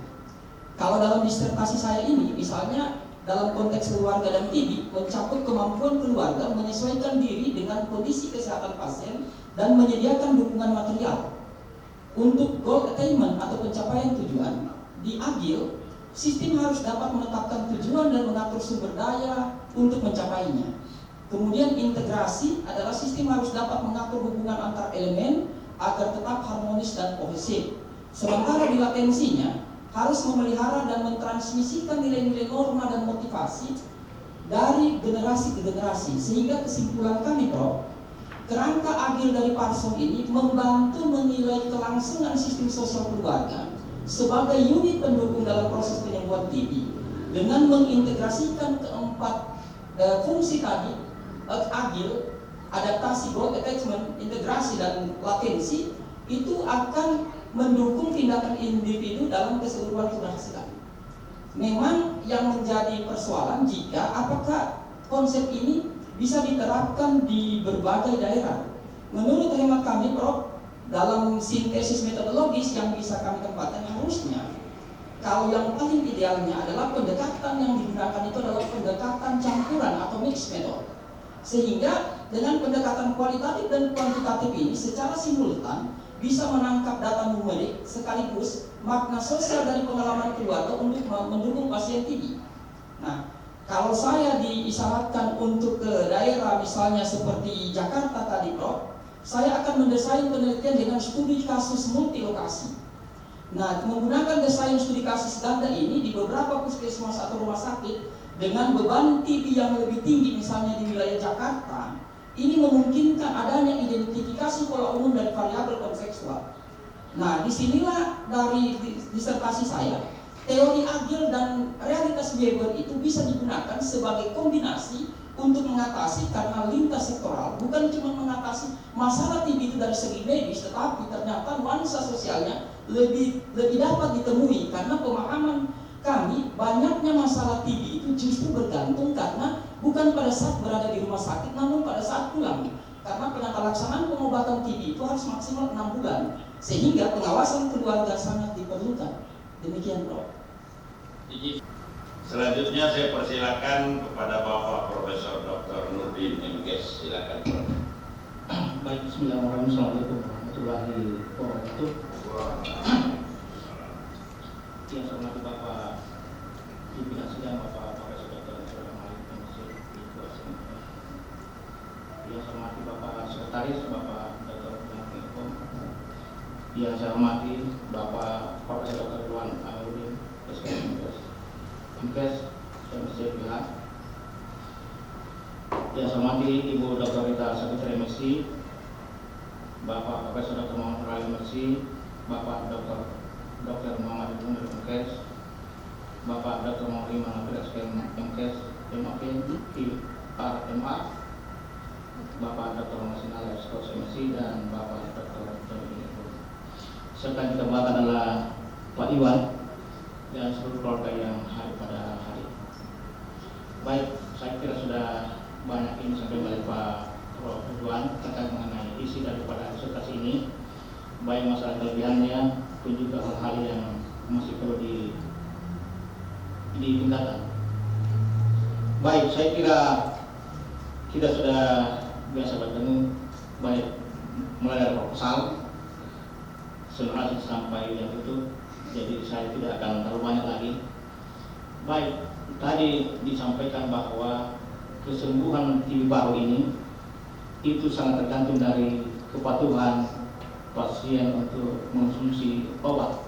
Kalau dalam disertasi saya ini, misalnya dalam konteks keluarga dan TB, mencakup kemampuan keluarga menyesuaikan diri dengan kondisi kesehatan pasien dan menyediakan dukungan material. Untuk goal attainment atau pencapaian tujuan, di agil, sistem harus dapat menetapkan tujuan dan mengatur sumber daya untuk mencapainya. Kemudian integrasi adalah sistem harus dapat mengatur hubungan antar elemen agar tetap harmonis dan kohesif. Sementara di latensinya, harus memelihara dan mentransmisikan nilai-nilai norma dan motivasi dari generasi ke generasi. Sehingga kesimpulan kami, Prof, kerangka agil dari Parsons ini membantu menilai kelangsungan sistem sosial keluarga sebagai unit pendukung dalam proses penyembuhan TB dengan mengintegrasikan keempat fungsi tadi, agil, adaptasi, growth attachment, integrasi, dan latensi, itu akan mendukung tindakan individu dalam keseluruhan keberhasilan. Memang yang menjadi persoalan jika apakah konsep ini bisa diterapkan di berbagai daerah. Menurut hemat kami, Prof, dalam sintesis metodologis yang bisa kami tempatkan, harusnya kalau yang paling idealnya adalah pendekatan yang digunakan itu adalah pendekatan campuran atau mixed method. Sehingga dengan pendekatan kualitatif dan kuantitatif ini secara simultan bisa menangkap data numerik sekaligus makna sosial dari pengalaman keluarga untuk mendukung pasien TB. Nah, kalau saya diisyaratkan untuk ke daerah misalnya seperti Jakarta tadi, Prof, saya akan mendesain penelitian dengan studi kasus multilokasi. Nah, menggunakan desain studi kasus ganda ini di beberapa puskesmas atau rumah sakit dengan beban TB yang lebih tinggi misalnya di wilayah Jakarta, ini memungkinkan adanya identifikasi pola umum dari variabel kontekstual. Nah, disinilah dari disertasi saya, teori agil dan realitas behavior itu bisa digunakan sebagai kombinasi untuk mengatasi karena lintas sektoral, bukan cuma mengatasi masalah TB itu dari segi medis, tetapi ternyata nuansa sosialnya lebih dapat ditemui karena pemahaman kami banyaknya masalah TB itu justru bergantung karena bukan pada saat berada di rumah sakit, namun pada saat pulang. Karena penata pengobatan TB itu harus maksimal 6 bulan, sehingga pengawasan keluarga sangat diperlukan. Demikian, Prof. Selanjutnya saya persilakan kepada Bapak Profesor Dr. Nurdin MKes. Silakan, Prof. Baik, Bismillahirrahmanirrahim. Warahmatullahi wabarakatuh. Yang saya hormati Bapak pimpinan sidang, Bapak Profesor Dr. Malik Masjid Ikhwasin. Yang saya hormati Bapak Sekretaris, Bapak Dr. Muhammad. Yang saya hormati Bapak Profesor Dr. Iwan Amiruddin, MKes, MSCPH. Yang saya hormati Ibu Dr. Rita Sekretari MSc, Bapak Profesor Dr. Muhammad Rali MSc, Bapak Dr. Muhammad Ibn MKes, Bapak Dr. Muhammad Iman MKes, MAP, RMA, Bapak Dr. Masinala Eskos MSI dan Bapak Dr. Tony, serta kita adalah Pak Iwan dan seluruh keluarga yang hadir pada hari ini. Baik, saya kira sudah banyak ini sampai oleh Pak Prof. Iwan terkait mengenai isi daripada disertasi ini, baik masalah kelebihannya pun juga hal-hal yang masih perlu ditingkatkan. Baik, saya kira kita sudah biasa bertemu, baik mulai dari proposal sebenarnya sampai yang itu, jadi saya tidak akan terlalu banyak lagi. Baik, tadi disampaikan bahwa kesembuhan TB paru ini itu sangat tergantung dari kepatuhan pasien untuk mengonsumsi obat,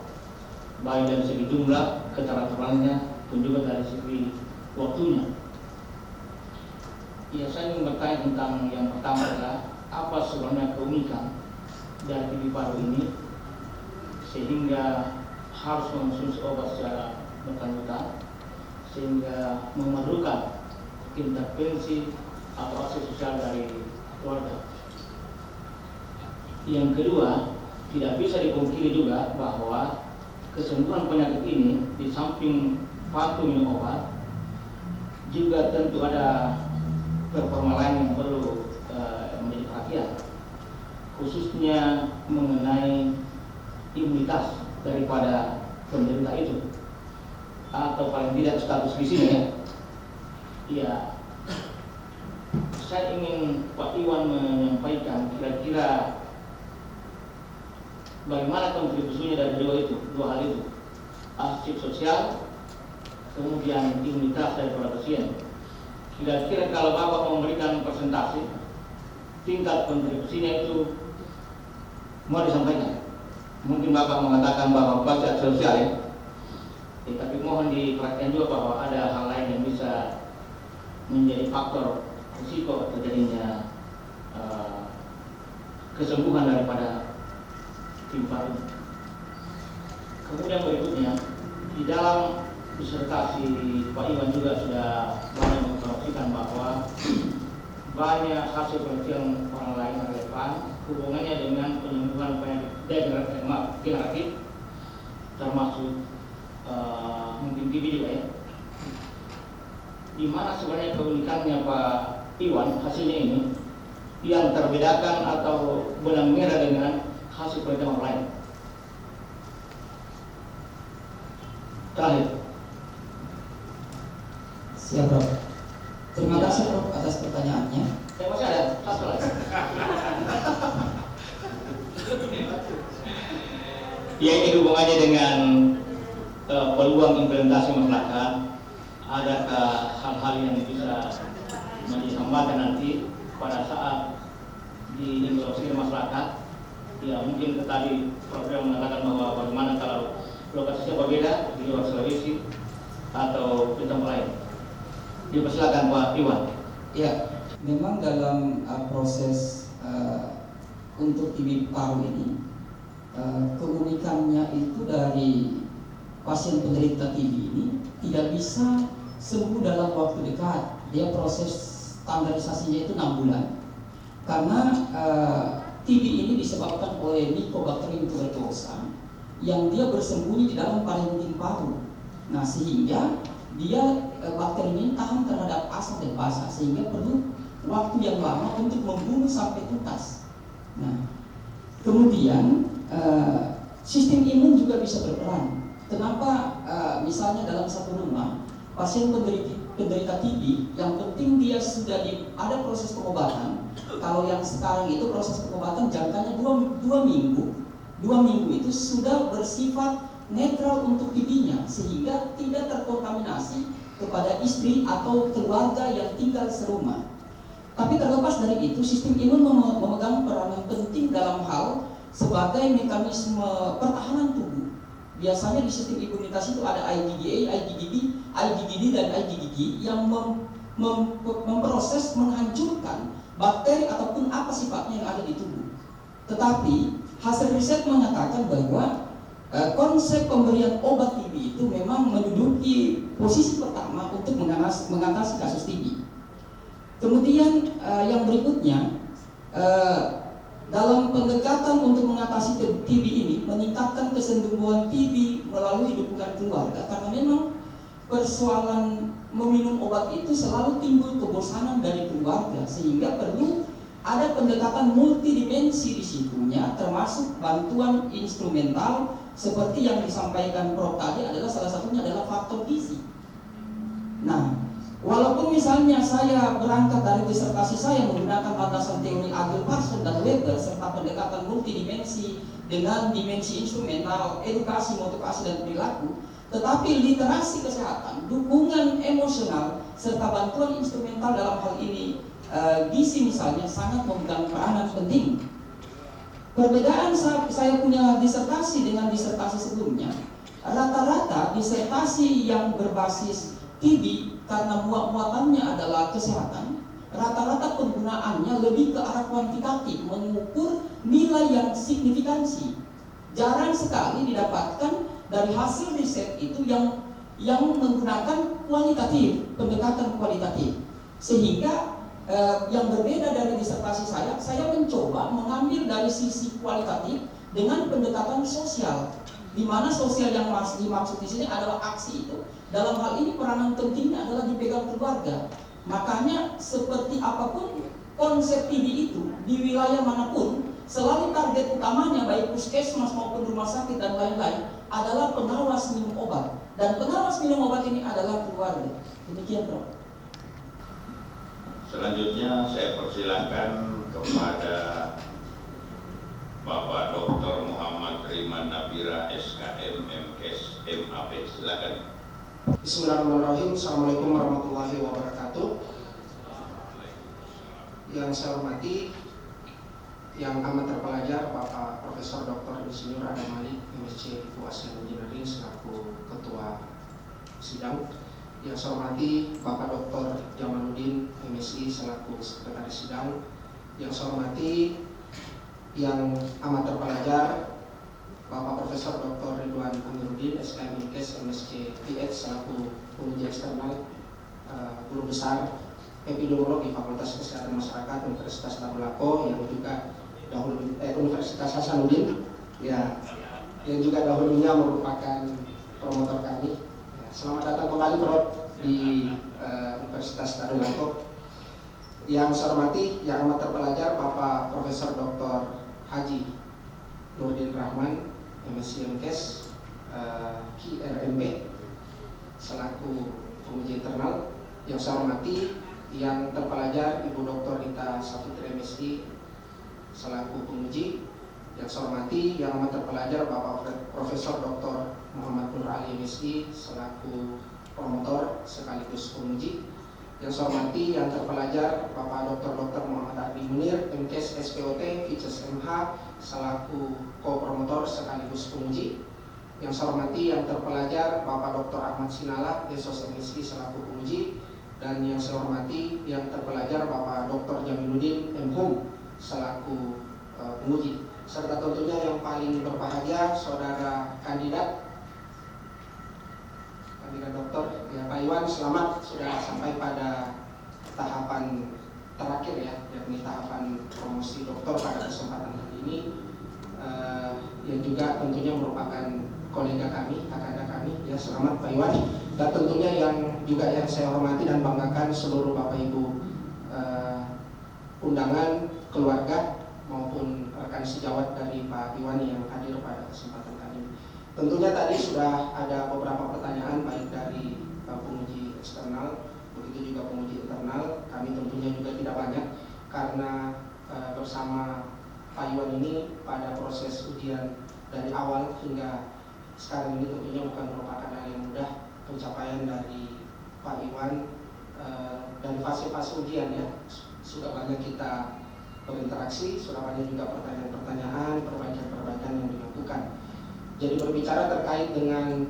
baik dari segi jumlah, keteraturannya, pun juga dari segi waktunya. Ya, saya ingin bertanya tentang yang pertama adalah apa sebenarnya keunikan dari TB paru ini sehingga harus mengonsumsi obat secara berkelanjutan sehingga memerlukan intervensi atau aksi sosial dari keluarga. Yang kedua, tidak bisa dipungkiri juga bahwa kesembuhan penyakit ini di samping patuh minum obat juga tentu ada performa lain yang perlu menjadi perhatian, khususnya mengenai imunitas daripada penderita itu, atau paling tidak status di sini ya. Saya ingin Pak Iwan menyampaikan kira-kira bagaimana kontribusinya dari dua hal itu, aspek sosial, kemudian imunitas daripada pasien. Kira-kira kalau Bapak memberikan presentasi, tingkat kontribusinya itu mau disampaikan. Mungkin Bapak mengatakan bahwa baca sosial ya, tapi mohon diperhatikan juga bahwa ada hal lain yang bisa menjadi faktor risiko terjadinya kesembuhan daripada TB paru. Kemudian berikutnya, di dalam disertasi Pak Iwan juga sudah banyak menginformasikan bahwa banyak hasil penelitian orang lain yang relevan hubungannya dengan penyembuhan penyakit degeneratif termasuk mungkin TB juga ya. Di mana sebenarnya keunikannya Pak Iwan hasilnya ini yang terbedakan atau benang merah dengan hasil penelitian orang lain? Terakhir. Siap, Prof. Terima kasih, Prof, atas pertanyaannya. Masih ada satu lagi. Ya, ini hubungannya dengan peluang implementasi masyarakat. Adakah hal-hal yang bisa menjadi hambatan nanti pada saat diimplementasi masyarakat? Ya, mungkin tadi program mengatakan bahwa bagaimana kalau lokasinya berbeda di luar Sulawesi atau di tempat lain. Dipersilakan Pak Iwan. Ya, memang dalam proses untuk TB paru ini keunikannya itu dari pasien penderita TB ini tidak bisa sembuh dalam waktu dekat. Dia proses standarisasinya itu 6 bulan. Karena TB ini disebabkan oleh Mycobacterium tuberculosis yang dia bersembunyi di dalam parenkim paru. Nah, sehingga dia bakteri ini tahan terhadap asam dan basa sehingga perlu waktu yang lama untuk membunuh sampai tuntas. Nah, kemudian sistem imun juga bisa berperan. Kenapa misalnya dalam satu rumah pasien penderita TB yang penting dia sudah ada proses pengobatan. Kalau yang sekarang itu proses pengobatan jangkanya 2 minggu. 2 minggu itu sudah bersifat netral untuk TB-nya sehingga tidak terkontaminasi kepada istri atau keluarga yang tinggal serumah. Tapi terlepas dari itu, sistem imun memegang peranan penting dalam hal sebagai mekanisme pertahanan tubuh. Biasanya di sistem imunitas itu ada IgA, IgD dan IgG yang memproses menghancurkan bakteri ataupun apa sifatnya yang ada di tubuh. Tetapi hasil riset menyatakan bahwa konsep pemberian obat TB itu memang menduduki posisi pertama untuk mengatasi kasus TB. Kemudian yang berikutnya, dalam pendekatan untuk mengatasi TB ini, meningkatkan kesembuhan TB melalui dukungan keluarga, karena memang persoalan meminum obat itu selalu timbul kebosanan dari keluarga, sehingga perlu ada pendekatan multidimensi di situnya, termasuk bantuan instrumental seperti yang disampaikan Prof tadi, adalah salah satunya adalah faktor gizi. Nah, walaupun misalnya saya berangkat dari disertasi saya menggunakan landasan teori Agel, Parson, dan Weber serta pendekatan multidimensi dengan dimensi instrumental, edukasi, motivasi, dan perilaku, tetapi literasi kesehatan, dukungan emosional, serta bantuan instrumental dalam hal ini gizi misalnya sangat memegang peranan penting. Perbedaan saya punya disertasi dengan disertasi sebelumnya, rata-rata disertasi yang berbasis TB karena muatannya adalah kesehatan, rata-rata penggunaannya lebih ke arah kuantitatif, mengukur nilai yang signifikansi. Jarang sekali didapatkan dari hasil riset itu yang menggunakan kualitatif, pendekatan kualitatif. Sehingga yang berbeda dari disertasi saya mencoba mengambil dari sisi kualitatif dengan pendekatan sosial, di mana sosial yang dimaksud di sini adalah aksi itu. Dalam hal ini peranan pentingnya adalah dipegang keluarga. Makanya seperti apapun konsep TB itu di wilayah manapun, selalu target utamanya baik puskesmas maupun rumah sakit dan lain-lain adalah pengawas minum obat, dan pengawas minum obat ini adalah keluarga. Demikian, Prof. Selanjutnya saya persilakan kepada Bapak Dr. Muhammad Riman Nabira SKM MKes MAP. Silakan. Bismillahirrahmanirrahim. Assalamualaikum warahmatullahi wabarakatuh. Yang saya hormati yang amat terpelajar Bapak Profesor Dr. Insinyur Adam Malik, MSc Information Engineering selaku Ketua Sidang. Yang saya hormati Bapak Dr. Jamaluddin, MSI selaku Sekretaris Sidang. Yang saya hormati yang amat terpelajar Bapak Profesor Dr. Ridwan Amiruddin, SKM MKes MSc PX selaku penguji eksternal, Guru Besar Epidemiologi Fakultas Kesehatan Masyarakat Universitas Darulako, yang juga Universitas Hasanuddin, ya, yang juga dahulunya merupakan promotor kami. Selamat datang kembali, Prof, di Universitas Darulako. Yang saya hormati yang amat terpelajar Bapak Profesor Dr. Haji Nurdin Rahman, MSc MKes QRMB selaku penguji internal. Yang saya hormati yang terpelajar Ibu Dr. Rita Safitri, MSc selaku penguji. Yang saya hormati yang amat terpelajar Bapak Profesor Dr. Muhammad Nur Ali, MSc selaku promotor sekaligus penguji. Yang saya hormati yang terpelajar Bapak Dr. Muhammad Ardi Munir, MKes SPOT Vices MH selaku co-promotor sekaligus penguji. Yang saya hormati yang terpelajar Bapak Dr. Ahmad Sinala, Esos MSc selaku penguji. Dan yang saya hormati yang terpelajar Bapak Dr. Jamiluddin MHum selaku penguji. Serta tentunya yang paling berbahagia Saudara kandidat dokter, ya, Pak Iwan, selamat sudah sampai pada tahapan terakhir, ya, yakni tahapan promosi doktor pada kesempatan kali ini, yang juga tentunya merupakan kolega kami, kakak kami, ya, selamat Pak Iwan. Dan tentunya yang saya hormati dan banggakan seluruh Bapak Ibu undangan, keluarga maupun rekan sejawat dari Pak Iwan yang hadir pada kesempatan kali ini. Tentunya tadi sudah ada beberapa pertanyaan baik dari penguji eksternal, begitu juga penguji internal. Kami tentunya juga tidak banyak karena bersama Pak Iwan ini pada proses ujian dari awal hingga sekarang ini tentunya bukan merupakan hal yang mudah. Pencapaian dari Pak Iwan dan fase-fase ujian, ya, sudah banyak kita berinteraksi, sudah banyak juga pertanyaan-pertanyaan, perbaikan-perbaikan yang dilakukan. Jadi berbicara terkait dengan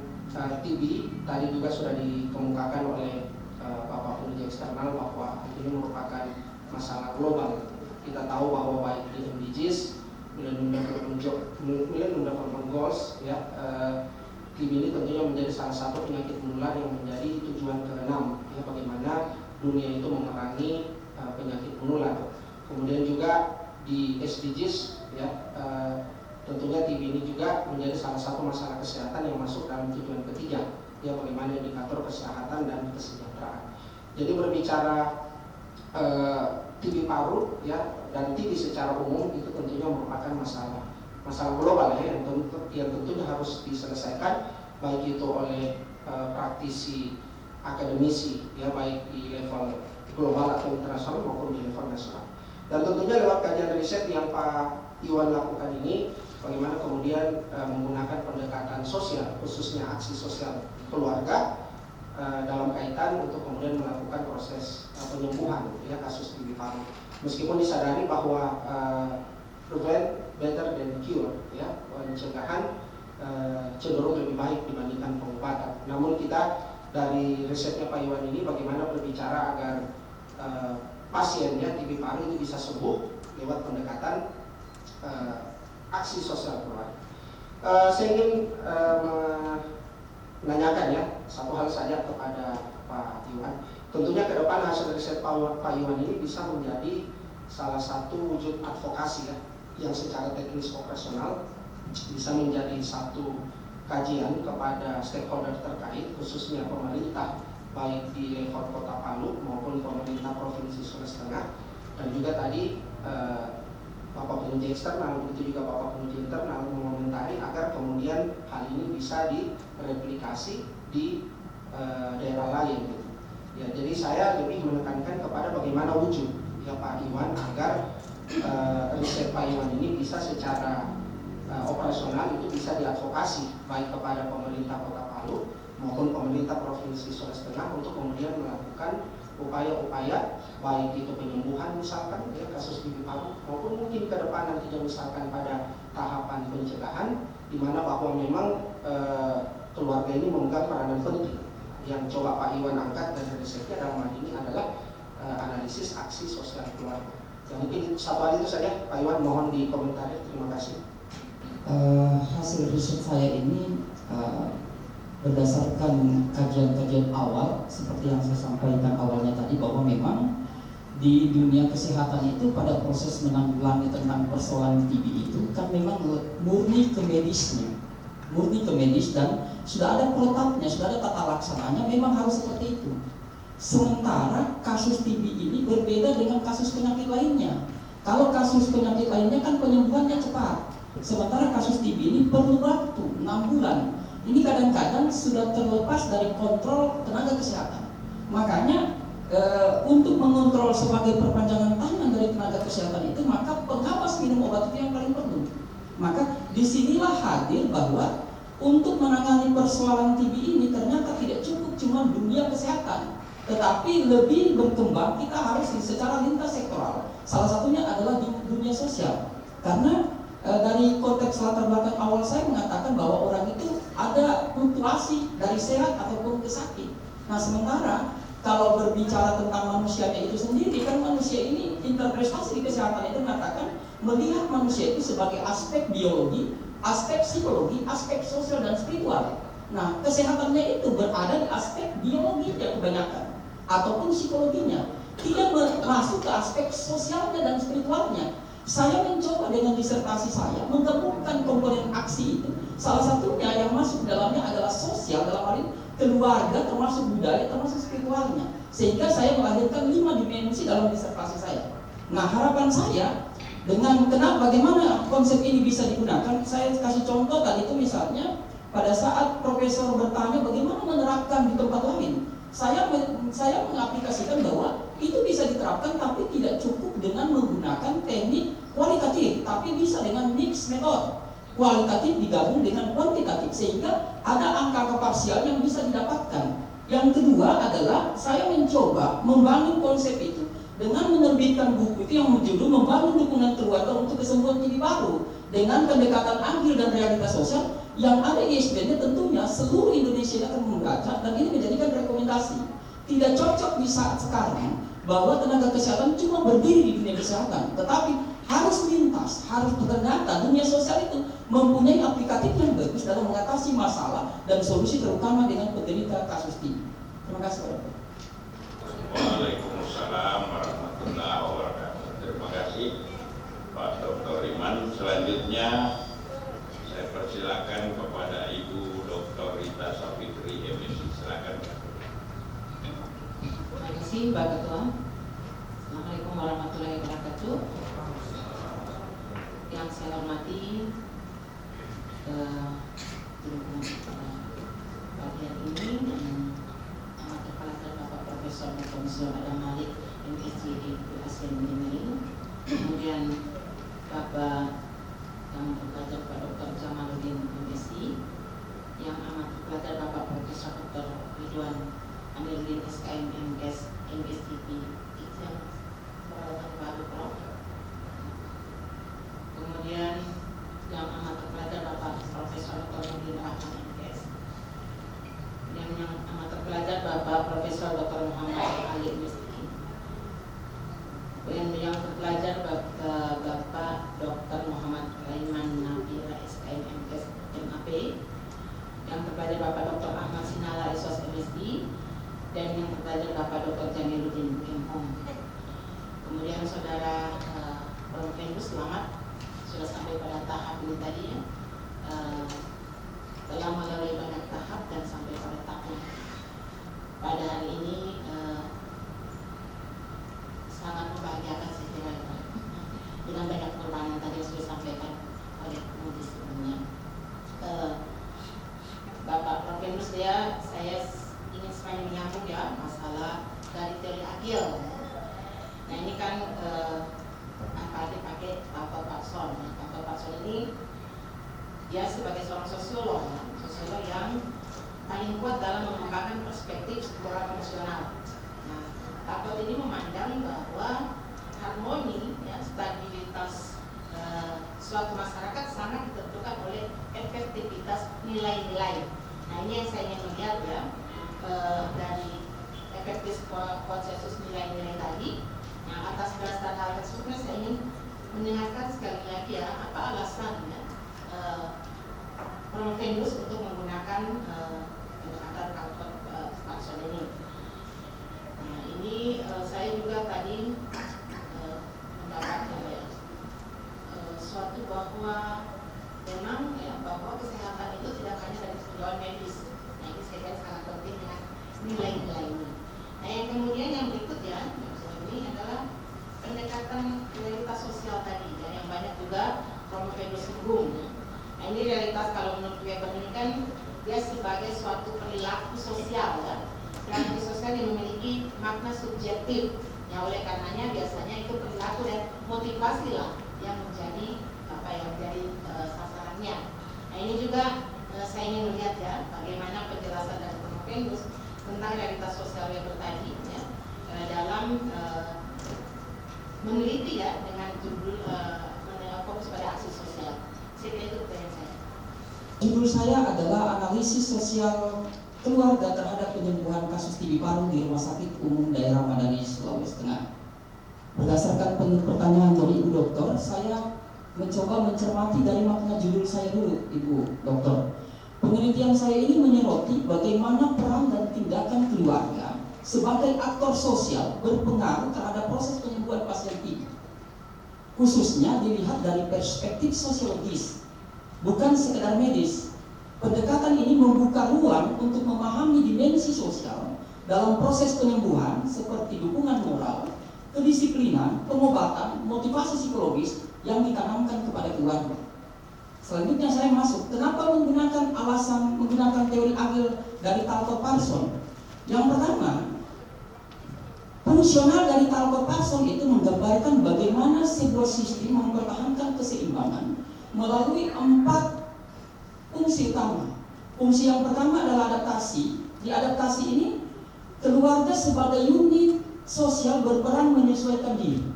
TB, tadi juga sudah dikemukakan oleh Bapak penguji eksternal bahwa ini merupakan masalah global. Kita tahu bahwa baik di MDGs, Millennium Development Goals, ya, TB ini tentunya menjadi salah satu penyakit menular yang menjadi tujuan ke-6, ya, bagaimana dunia itu memerangi penyakit menular. Kemudian juga di SDGs ya, tentunya TB ini juga menjadi salah satu masalah kesehatan yang masuk dalam tujuan ketiga, ya, bagaimana indikator kesehatan dan kesejahteraan. Jadi berbicara TB paru ya dan TB secara umum itu tentunya merupakan masalah global ya, yang tentunya harus diselesaikan baik itu oleh praktisi akademisi ya, baik di level global atau internasional maupun di level nasional. Dan tentunya lewat kajian riset yang Pak Iwan lakukan ini, bagaimana kemudian menggunakan pendekatan sosial, khususnya aksi sosial keluarga dalam kaitan untuk kemudian melakukan proses penyembuhan ya kasus TB paru. Meskipun disadari bahwa prevent better than cure ya, pencegahan cenderung lebih baik dibandingkan pengobatan. Namun kita dari risetnya Pak Iwan ini bagaimana berbicara agar pasiennya TB paru itu bisa sembuh lewat pendekatan aksi sosial keluarga. Saya ingin menanyakan ya satu hal saja kepada Pak Iwan. Tentunya ke depan hasil riset Pak Iwan ini bisa menjadi salah satu wujud advokasi ya, yang secara teknis operasional bisa menjadi satu kajian kepada stakeholder terkait, khususnya pemerintah baik di level Kota Palu maupun pemerintah Provinsi Sulawesi Tengah, dan juga tadi Bapak Penguji Eksternal, begitu juga Bapak Penguji Internal mengomentari agar kemudian hal ini bisa direplikasi di daerah lain gitu. Ya, jadi saya lebih menekankan kepada bagaimana wujud ya Pak Iwan agar riset Pak Iwan ini bisa secara operasional itu bisa diadvokasi baik kepada pemerintah Kota Palu maupun pemerintah Provinsi Sulawesi Tengah untuk kemudian melakukan upaya-upaya baik itu penyembuhan misalkan ya kasus TB paru, maupun mungkin ke depan nantinya misalkan pada tahapan pencegahan, di mana bahwa memang keluarga ini memegang peranan penting. Yang coba Pak Iwan angkat dari risetnya dalam hal ini adalah analisis aksi sosial keluarga. Ya, mungkin satu hal itu saja Pak Iwan, mohon dikomentari. Terima kasih. Hasil riset saya ini berdasarkan kajian-kajian awal seperti yang saya sampaikan awalnya tadi, bahwa memang di dunia kesehatan itu pada proses menanggulangi tentang persoalan TB itu kan memang murni ke medis dan sudah ada protapnya, sudah ada tata laksananya, memang harus seperti itu. Sementara kasus TB ini berbeda dengan kasus penyakit lainnya. Kalau kasus penyakit lainnya kan penyembuhannya cepat, sementara kasus TB ini perlu waktu 6 bulan. Ini kadang-kadang sudah terlepas dari kontrol tenaga kesehatan. Makanya untuk mengontrol sebagai perpanjangan tangan dari tenaga kesehatan itu, maka pengawas minum obat itu yang paling perlu. Maka disinilah hadir bahwa untuk menangani persoalan TB ini ternyata tidak cukup cuma dunia kesehatan, tetapi lebih berkembang kita harus secara lintas sektoral. Salah satunya adalah di dunia sosial. Karena dari konteks latar belakang awal saya mengatakan bahwa orang itu ada fluktuasi dari sehat ataupun ke sakit. Nah, sementara kalau berbicara tentang manusianya itu sendiri, kan manusia ini interpretasi di kesehatan itu mengatakan melihat manusia itu sebagai aspek biologi, aspek psikologi, aspek sosial dan spiritual. Nah, kesehatannya itu berada di aspek biologinya kebanyakan ataupun psikologinya, tidak masuk ke aspek sosialnya dan spiritualnya. Saya mencoba dengan disertasi saya menggabungkan komponen aksi itu. Salah satunya yang masuk dalamnya adalah sosial, dalam hal ini keluarga, termasuk budaya, termasuk spiritualnya. Sehingga saya melahirkan 5 dimensi dalam disertasi saya. Nah, harapan saya dengan bagaimana konsep ini bisa digunakan, saya kasih contoh tadi itu misalnya pada saat profesor bertanya bagaimana menerapkan di tempat lain. Saya mengaplikasikan bahwa itu bisa diterapkan, tapi tidak cukup dengan menggunakan teknik kualitatif, tapi bisa dengan mix method, kualitatif digabung dengan kuantitatif, sehingga ada angka keparsial yang bisa didapatkan. Yang kedua adalah saya mencoba membangun konsep itu dengan menerbitkan buku itu yang berjudul Membangun Dukungan Keluarga untuk Kesembuhan TB Paru, dengan pendekatan agil dan realitas sosial yang ada ISBN-nya. Tentunya seluruh Indonesia akan membaca dan ini menjadikan rekomendasi. Tidak cocok di saat sekarang bahwa tenaga kesehatan cuma berdiri di dunia kesehatan, tetapi harus lintas, harus ternyata dunia sosial itu mempunyai aplikatif yang bagus dalam mengatasi masalah dan solusi terutama dengan penderita kasus TB. Terima kasih. Waalaikumsalam Waalaikumsalam warahmatullahi wabarakatuh. Terima kasih Pak Dr. Iman. Selanjutnya saya persilakan kepada Ibu Dr. Rita Safitri MSI. Silakan. Terima kasih Mbak Ketua. Assalamualaikum warahmatullahi wabarakatuh. Yang saya hormati bagian ini dan amat terpelajar Bapak Profesor Dr. Adam Malik MSc ASN Engineering, kemudian Bapak yang terpelajar Pak Dr. Jamaluddin MSc, yang amat terpelajar Bapak Profesor Dr. Ridwan Amiruddin SKM MKes MSCP yang peralatan baru Prof. Kemudian yang amat terpelajar Bapak Profesor Dr. Nurdin Rahman MKes, yang amat terpelajar Bapak Profesor Dr. Muhammad Ali MSc, dan yang terpelajar Bapak Dr. Muhammad Raiman Nabila SKM MKes MAP, yang terpelajar Bapak Dr. Ahmad Sinala SOS MSc, dan yang terpelajar Bapak Dr. Jamiluddin MHom. Kemudian Saudara Prof. Selamat sudah sampai pada tahap ini tadi ya, telah melalui banyak tahap dan sampai pada tahap pada hari ini sangat membahagiakan saya kira ya, dengan banyak pengorbanan tadi yang sudah disampaikan oleh pengemudi sebelumnya. Bapak Prof. ya, saya ingin semuanya menyambung ya masalah dari teori agil. Nah ini kan pakai Dr. Patson. Dr. Patson ini dia sebagai seorang sosiolog yang paling kuat dalam mengembangkan perspektif struktural fungsional. Nah, Dr. ini memandang bahwa harmoni, ya, stabilitas suatu masyarakat sangat ditentukan oleh efektivitas nilai-nilai. Nah ini yang saya ingin melihat ya, dari efektif konsensus nilai-nilai tadi. Nah, atas dasar hal tersebut saya ingin mendengarkan sekali lagi ya, apa alasannya Prof. untuk menggunakan pendekatan Patson ini. Nah, ini saya juga tadi mendapatkan ya, suatu bahwa memang ya, bahwa kesehatan itu tidak hanya dari sejauh medis. Nah, ini saya kira sangat penting dengan nilai-nilai ini. Nah, yang kemudian yang berikutnya ini adalah pendekatan realitas sosial tadi ya, yang banyak juga Prof. singgung ya. Nah, ini realitas kalau menurut Weber ini kan dia sebagai suatu perilaku sosial ya, perilaku sosial yang memiliki makna subjektif ya, oleh karenanya biasanya itu perilaku dan motivasi lah yang menjadi apa yang menjadi sasarannya. Nah ini juga saya ingin melihat ya bagaimana penjelasan dari Prof. tentang realitas sosial Weber tadi ya, dalam meneliti ya dengan judul fokus pada aksi sosial. Saya kira itu pertanyaan saya. Judul saya adalah analisis sosial keluarga terhadap penyembuhan kasus TB paru di Rumah Sakit Umum Daerah Madani, Sulawesi Tengah. Berdasarkan pertanyaan dari Ibu Dokter, saya mencoba mencermati dari makna judul saya dulu, Ibu Dokter. Penelitian saya ini menyoroti bagaimana peran dan tindakan keluarga sebagai aktor sosial berpengaruh terhadap proses penyembuhan pasien TB. Khususnya dilihat dari perspektif sosiologis, bukan sekedar medis. Pendekatan ini membuka ruang untuk memahami dimensi sosial dalam proses penyembuhan seperti dukungan moral, kedisiplinan, pengobatan, motivasi psikologis yang ditanamkan kepada keluarga. Selanjutnya saya masuk, kenapa menggunakan teori agil dari Talcott Parsons? Yang pertama, fungsional dari Talcott Parsons itu menggambarkan bagaimana sebuah sistem mempertahankan keseimbangan melalui 4 fungsi utama. Fungsi yang pertama adalah adaptasi. Di adaptasi ini, keluarga sebagai unit sosial berperan menyesuaikan diri.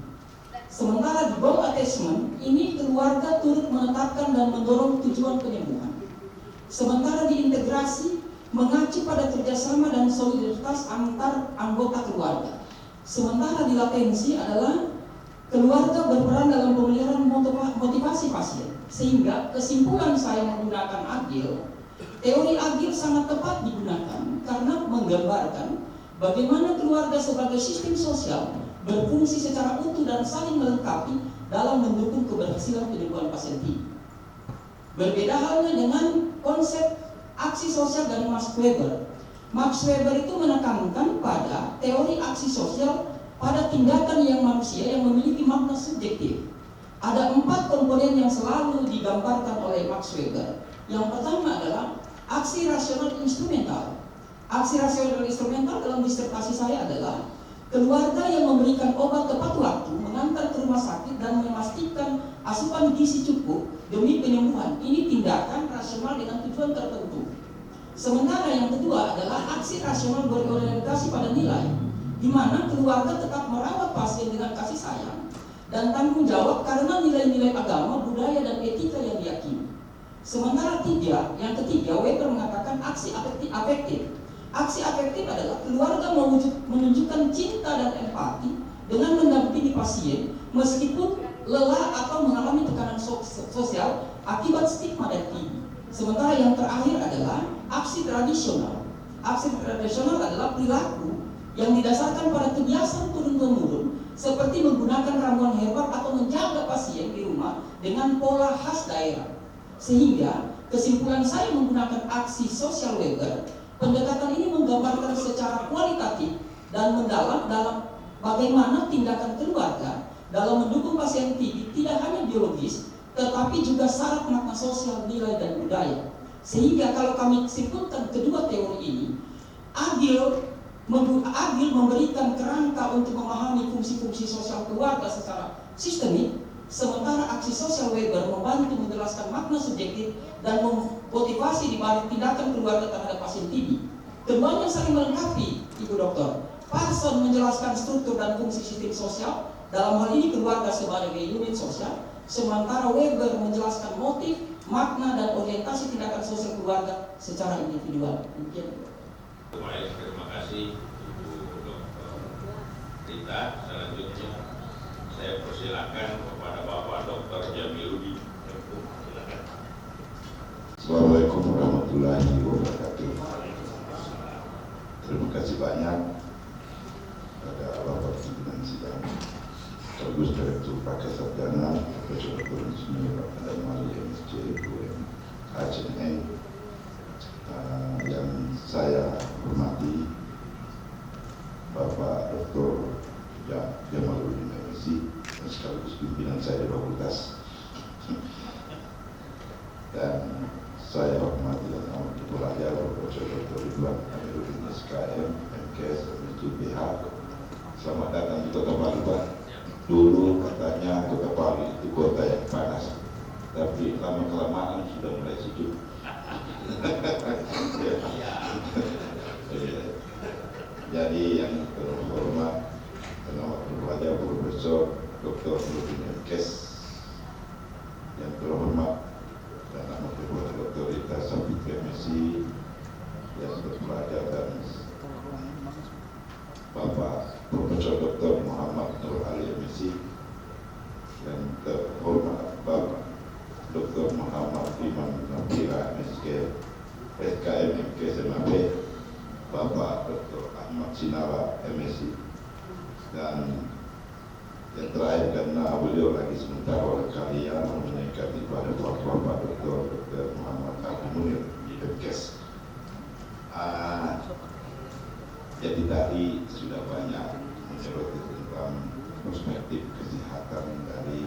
Sementara di bond attachment, ini keluarga turut menetapkan dan mendorong tujuan penyembuhan. Sementara di integrasi, mengacu pada kerjasama dan solidaritas antar anggota keluarga. Sementara di latensi adalah keluarga berperan dalam pemeliharaan motivasi pasien. Sehingga kesimpulan saya menggunakan agil, teori agil sangat tepat digunakan karena menggambarkan bagaimana keluarga sebagai sistem sosial berfungsi secara utuh dan saling melengkapi dalam mendukung keberhasilan penyembuhan pasien TB. Berbeda halnya dengan konsep aksi sosial dari Max Weber. Max Weber itu menekankan pada teori aksi sosial pada tindakan yang manusia yang memiliki makna subjektif. Ada 4 komponen yang selalu digambarkan oleh Max Weber. Yang pertama adalah aksi rasional instrumental. Aksi rasional instrumental dalam disertasi saya adalah keluarga yang memberikan obat tepat waktu, mengantar ke rumah sakit dan memastikan asupan gizi cukup demi penyembuhan. Ini tindakan rasional dengan tujuan tertentu. Sementara yang kedua adalah aksi rasional berorientasi pada nilai, di mana keluarga tetap merawat pasien dengan kasih sayang dan tanggung jawab karena nilai-nilai agama, budaya, dan etika yang diyakini. Sementara yang ketiga, Weber mengatakan aksi afektif. Aksi afektif adalah keluarga menunjukkan cinta dan empati dengan mendampingi pasien meskipun lelah atau mengalami tekanan sosial akibat stigma dan TB. Sementara yang terakhir adalah aksi tradisional. Aksi tradisional adalah perilaku yang didasarkan pada kebiasaan turun-temurun seperti menggunakan ramuan herbal atau menjaga pasien di rumah dengan pola khas daerah. Sehingga kesimpulan saya menggunakan aksi sosial Weber, pendekatan ini menggambarkan secara kualitatif dan mendalam dalam bagaimana tindakan keluarga dalam mendukung pasien TB tidak hanya biologis, tetapi juga syarat makna sosial, nilai, dan budaya. Sehingga kalau kami simpulkan kedua teori ini, adil memberikan kerangka untuk memahami fungsi-fungsi sosial keluarga secara sistemik, sementara aksi sosial Weber membantu menjelaskan makna subjektif dan memotivasi di balik tindakan keluarga terhadap pasien TB. Keduanya saling melengkapi, Ibu Dokter. Parson menjelaskan struktur dan fungsi sistem sosial, dalam hal ini keluarga sebagai unit sosial, sementara Weber menjelaskan motif, makna, dan orientasi tindakan sosial keluarga secara individual. Demikian. Baik, terima kasih Ibu Dr. Rita. Selanjutnya saya persilakan kepada Bapak Dr. Jamiluddin. Silakan. Assalamualaikum warahmatullahi wabarakatuh. Terima kasih banyak pada Bapak Pimpinan Sidang, Sekaligus Direktur Pakai Sarjana Profesor Dr. Insinyur Adam Malik MSc UM HCN, yang saya hormati Bapak Dr. Jamaluddin MSc, sekaligus pimpinan saya di fakultas, dan saya hormati dan amat berpelajar Profesor Dr. Ridwan Amiruddin SKM, MKes, MSc, Selamat datang di Kota Palu, Pak. Dulu katanya Kota Palu itu kota yang panas, tapi lama-kelamaan sudah mulai sejuk. Jadi yang terhormat dan amat berpelajar Profesor Dr. Amiruddin MKes, yang terhormat dan amat berpelajar Dr. Rita Sapitri MSc, yang berpelajar, dan Bapak Profesor Dr. Muhammad Nur Ali MSc, dan terhormat Bapak Dr. Muhammad Iman Nabila MSc, SKM MKes MAP, Bapak Dr. Ahmad Sinala MSc, dan yang terakhir karena beliau lagi sementara oleh kalian menaikkan kepada Bapak Dr. Muhammad Abdul Munir di MKes. Jadi tadi sudah banyak menyoroti tentang perspektif kesehatan dari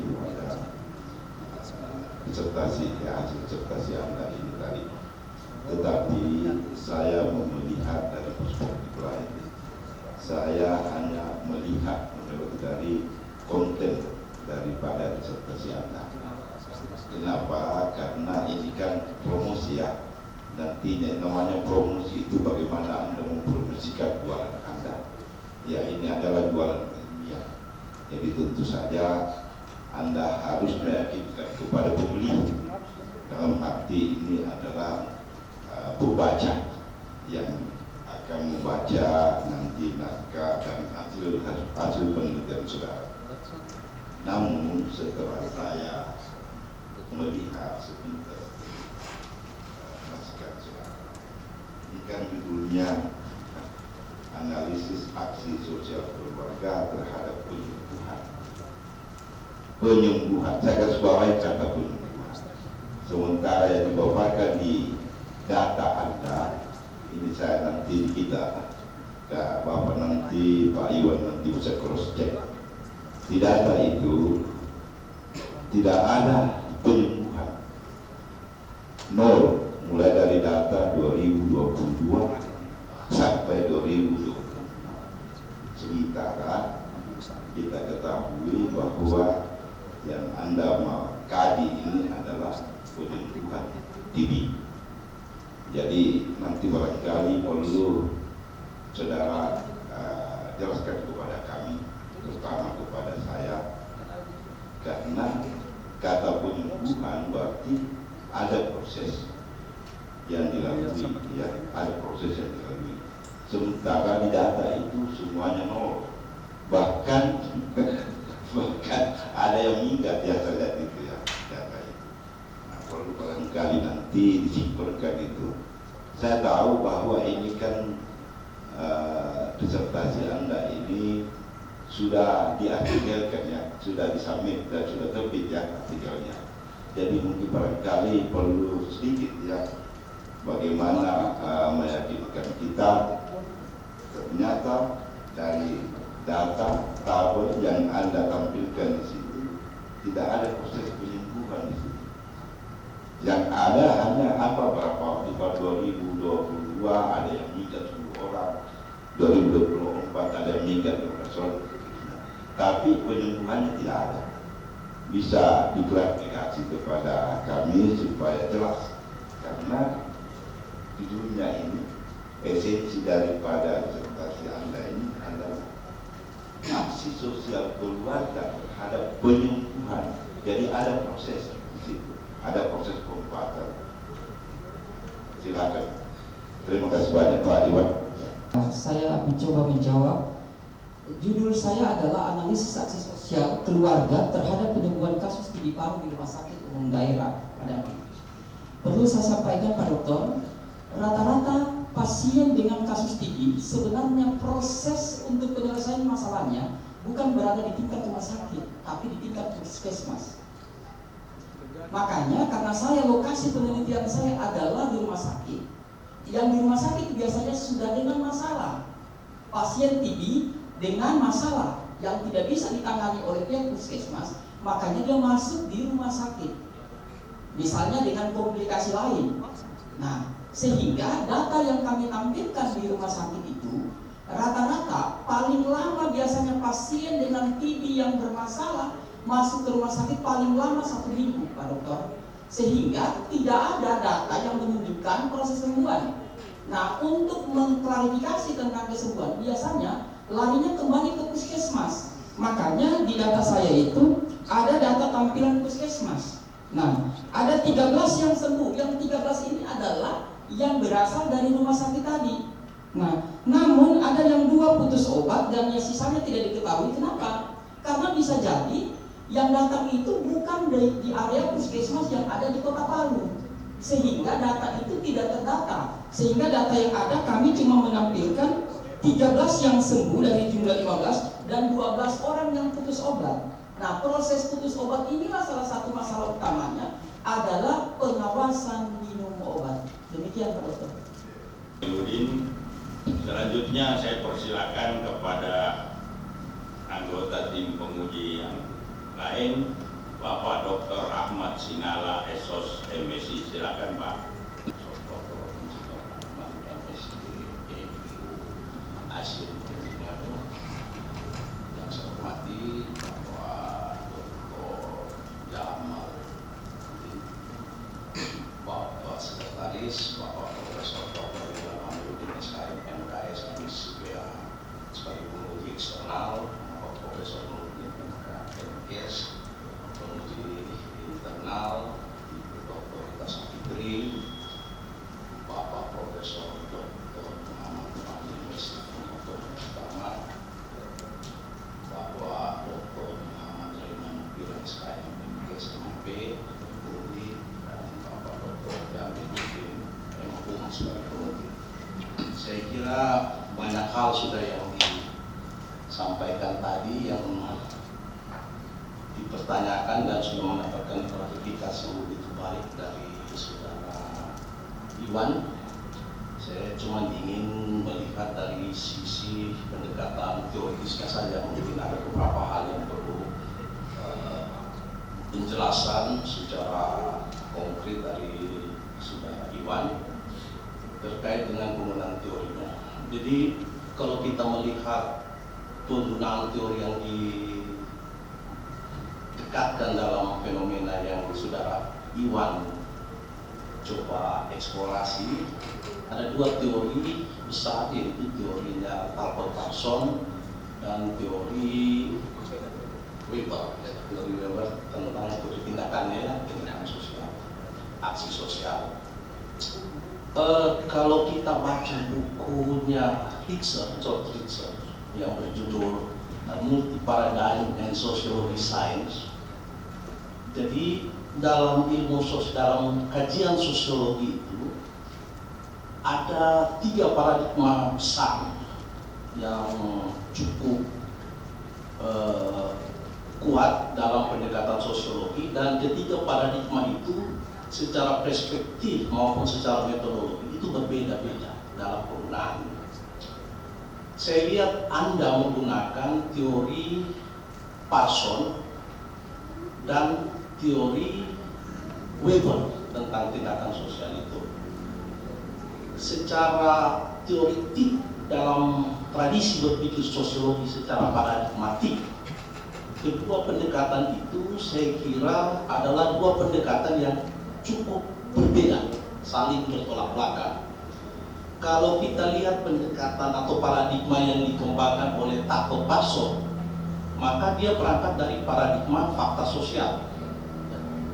disertasi, hasil disertasi Anda ini tadi. Tetapi saya melihat dari perspektif lain. Saya hanya melihat menurut dari konten daripada disertasi Anda. Kenapa? Karena ini kan promosi ya. Nantinya namanya promosi itu bagaimana Anda mempromosikan jualan Anda. Ya, ini adalah jualan ilmiah. Jadi tentu saja Anda harus meyakinkan kepada pembeli, dalam arti ini adalah pembaca yang akan membaca nanti naskah dan hasil penelitian saudara. Namun setelah saya melihat sepintas naskah saudara, ini kan judulnya analisis aksi sosial keluarga terhadap penyembuhan. Saya garis bawahi kata penyembuhan. Sementara yang dibawakan di data Anda, ini saya nanti kita Bapak nanti, Pak Iwan nanti bisa cross check. Di data itu tidak ada penyembuhan. Nol, mulai dari data 2022 sampai 2020. Sementara kita ketahui bahwa yang Anda mau kaji ini adalah penyembuhan TB. Jadi nanti barangkali perlu saudara jelaskan kepada kami, terutama kepada saya, karena kata penyembuhan berarti ada proses yang dilalui, ya, ada proses yang dilalui. Sementara di data itu semuanya nol, bahkan ada yang minggat, ya saya lihat itu ya data itu. Nah, perlu barangkali nanti disimpulkan itu. Saya tahu bahwa ini kan disertasi Anda ini sudah diartikelkan ya, sudah disubmit dan sudah terbit ya artikelnya. Jadi mungkin barangkali perlu sedikit ya bagaimana meyakinkan kita ternyata dari data tabel yang Anda tampilkan di sini tidak ada proses penyembuhan di sini. Yang ada hanya berapa di tahun 2022 ada yang meninggal 10 orang, 2024 ada yang meninggal 12 orang. Tapi penyembuhannya tidak ada. Bisa diklarifikasi kepada kami supaya jelas, karena di dunia ini esensi daripada disertasi Anda ini adalah aksi sosial keluarga terhadap penyembuhan. Jadi ada proses di situ, ada proses pengobatan. Silakan. Terima kasih banyak Pak Iwan. Saya mencoba menjawab. Judul saya adalah analisis aksi sosial keluarga terhadap penyembuhan kasus TB paru di rumah sakit umum daerah Padang. Perlu saya sampaikan Pak Dokter, rata-rata pasien dengan kasus TB sebenarnya proses untuk penyelesaian masalahnya bukan berada di tingkat rumah sakit, tapi di tingkat puskesmas. Makanya karena saya lokasi penelitian saya adalah di rumah sakit, yang di rumah sakit biasanya sudah dengan masalah pasien TB dengan masalah yang tidak bisa ditangani oleh pihak puskesmas, makanya dia masuk di rumah sakit, misalnya dengan komplikasi lain. Nah, sehingga data yang kami tampilkan di rumah sakit itu rata-rata paling lama biasanya pasien dengan TB yang bermasalah masuk ke rumah sakit paling lama 1 minggu Pak Dokter, sehingga tidak ada data yang menunjukkan proses kesembuhan. Nah, untuk mengklarifikasi tentang kesembuhan biasanya larinya kembali ke puskesmas. Makanya di data saya itu ada data tampilan puskesmas. Nah, ada 13 yang sembuh. Yang 13 ini adalah yang berasal dari rumah sakit tadi. Nah, namun ada yang 2 putus obat dan yang sisanya tidak diketahui. Kenapa? Karena bisa jadi yang datang itu bukan di area puskesmas yang ada di Kota Palu, sehingga data itu tidak terdata. Sehingga data yang ada kami cuma menampilkan 13 yang sembuh dari jumlah 15 dan 12 orang yang putus obat. Nah, proses putus obat inilah salah satu masalah utamanya adalah pengawasan minum obat. Demikian Pak Dokter. Kemudian selanjutnya saya persilakan kepada anggota tim penguji yang lain, Bapak Dr. Ahmad Sinala, SOS MSI. Silakan Pak. Hasil yang saya hormati Bapak Dr. Jamal, Bapak Sekretaris, Bapak Profesor Dr. Iwan Amiruddin SKM MKS MSCPA sebagai penguji eksternal, Bapak Profesor Nurdin MKS, penguji internal, Ibu Dr. Rita Safitri, Bapak Profesor Dr. Muhammad Fahmi Pertama, Bapak Dr. Muhammad Raiman Bilang SKM MKS MAP, penguji, dan Bapak Dr. Jamil Udin MHUM sebagai penguji. Saya kira banyak hal sudah yang disampaikan tadi yang dipertanyakan dan sudah mendapatkan klarifikasi yang begitu baik dari saudara Iwan. Saya cuma ingin melihat dari sisi pendekatan teoritisnya saja, mungkin ada beberapa hal yang perlu penjelasan secara konkret dari saudara Iwan terkait dengan penggunaan teorinya. Jadi kalau kita melihat penggunaan teori yang didekatkan dalam fenomena yang saudara Iwan coba eksplorasi, ada dua teori besar, yaitu teorinya Talcott Parsons dan teori Weber. Teori Weber tentang teori tindakannya, tindakan sosial, aksi sosial. Kalau kita baca bukunya George Ritzer yang berjudul Multi-Paradigm and Sociology Science, jadi dalam dalam kajian sosiologi itu ada 3 paradigma besar yang cukup kuat dalam pendekatan sosiologi, dan ketiga paradigma itu secara perspektif maupun secara metodologi itu berbeda-beda dalam penggunaan. Saya lihat Anda menggunakan teori Parsons dan teori Weber tentang tindakan sosial itu. Secara teoritik dalam tradisi berpikir sosiologi secara paradigmatik, kedua pendekatan itu saya kira adalah dua pendekatan yang cukup berbeda, saling bertolak belakang. Kalau kita lihat pendekatan atau paradigma yang dikembangkan oleh Talcott Parsons, maka dia berangkat dari paradigma fakta sosial.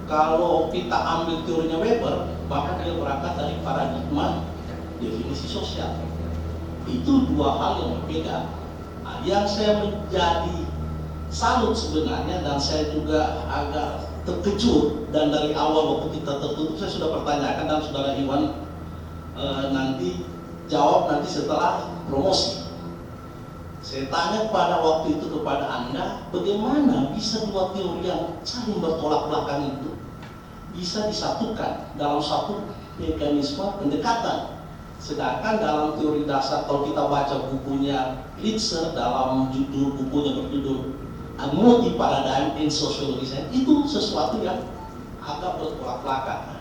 Kalau kita ambil teorinya Weber, maka dia berangkat dari paradigma definisi sosial. Itu dua hal yang berbeda. Nah, yang saya menjadi salut sebenarnya, dan saya juga agak terkejut, dan dari awal waktu kita tertutup saya sudah pertanyakan, dan saudara Iwan nanti jawab nanti setelah promosi. Saya tanya pada waktu itu kepada Anda, bagaimana bisa dua teori yang saling bertolak belakang itu bisa disatukan dalam satu mekanisme pendekatan. Sedangkan dalam teori dasar, kalau kita baca bukunya Ritzer, dalam bukunya berjudul Multi-Paradigm and Sociology Science, itu sesuatu yang agak bertolak belakang.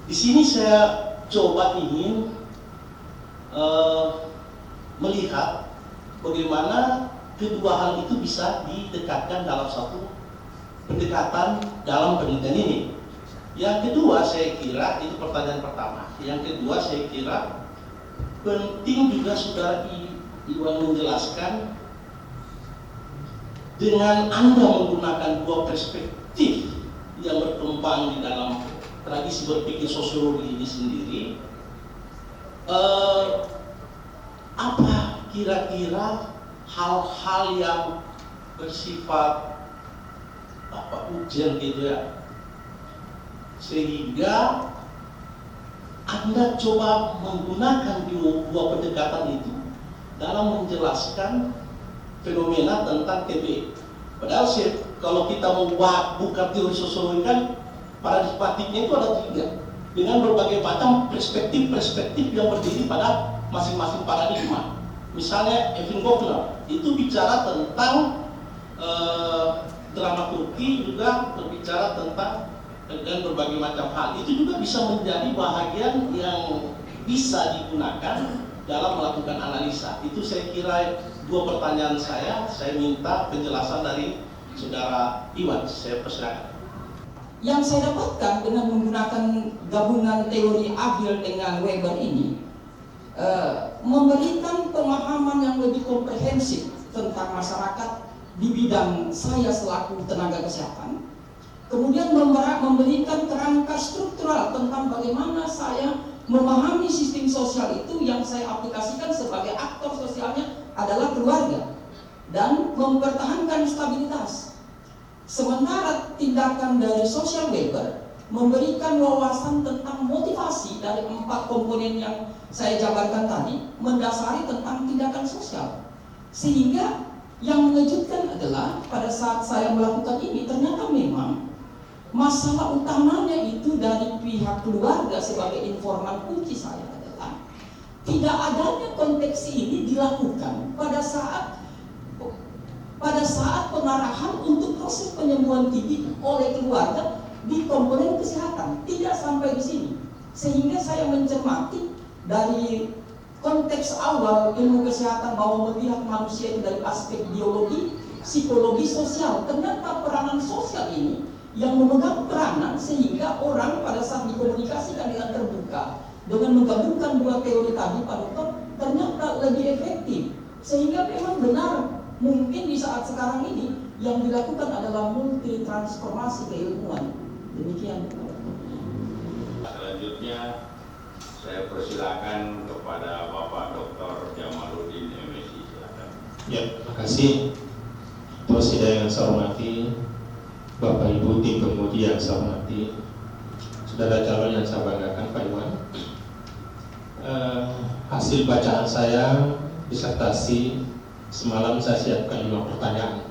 Di sini saya coba ingin melihat bagaimana kedua hal itu bisa didekatkan dalam satu pendekatan dalam penelitian ini. Yang kedua, saya kira itu pertanyaan pertama. Yang kedua, saya kira penting juga saudara Iwan menjelaskan, dengan Anda menggunakan dua perspektif yang berkembang di dalam tradisi berpikir sosiologi ini sendiri, apa kira-kira hal-hal yang bersifat ujian gitu ya, sehingga Anda coba menggunakan dua pendekatan itu dalam menjelaskan fenomena tentang TB. Padahal kalau kita mau buka teori sosiologi kan paradigmatiknya itu ada 3 dengan berbagai macam perspektif-perspektif yang berdiri pada masing-masing paradigma. Misalnya Evin Gofner itu bicara tentang dramaturgi, juga berbicara tentang dan berbagai macam hal. Itu juga bisa menjadi bahagian yang bisa digunakan dalam melakukan analisa. Itu saya kira dua pertanyaan saya minta penjelasan dari saudara Iwan. Saya persilakan. Yang saya dapatkan dengan menggunakan gabungan teori Agil dengan Weber ini memberikan pemahaman yang lebih komprehensif tentang masyarakat di bidang saya selaku tenaga kesehatan. Kemudian memberikan kerangka struktural tentang bagaimana saya memahami sistem sosial itu, yang saya aplikasikan sebagai aktor sosialnya adalah keluarga, dan mempertahankan stabilitas. Sementara tindakan dari social Weber memberikan wawasan tentang motivasi dari 4 komponen yang saya jabarkan tadi, mendasari tentang tindakan sosial. Sehingga yang mengejutkan adalah pada saat saya melakukan ini, ternyata memang masalah utamanya itu dari pihak keluarga sebagai informan kunci saya adalah tidak adanya konteks ini dilakukan pada saat pengarahan untuk proses penyembuhan TB oleh keluarga di komponen kesehatan, tidak sampai di sini. Sehingga saya mencermati dari konteks awal ilmu kesehatan bahwa melihat manusia itu dari aspek biologi, psikologi, sosial. Ternyata peranan sosial ini yang memegang peranan sehingga orang pada saat dikomunikasikan dengan terbuka dengan menggabungkan 2 teori tadi, Pak Dokter, ternyata lebih efektif. Sehingga memang benar mungkin di saat sekarang ini yang dilakukan adalah multi transformasi keilmuan. Demikian. Selanjutnya saya persilakan kepada Bapak Dr. Jamaluddin MSI. Silakan. Ya, terima kasih. Ketua Sidang yang saya hormati, Bapak Ibu tim penguji yang saya hormati, saudara calon yang saya banggakan, Pak Iwan. Hasil bacaan saya disertasi semalam saya siapkan 5 pertanyaan.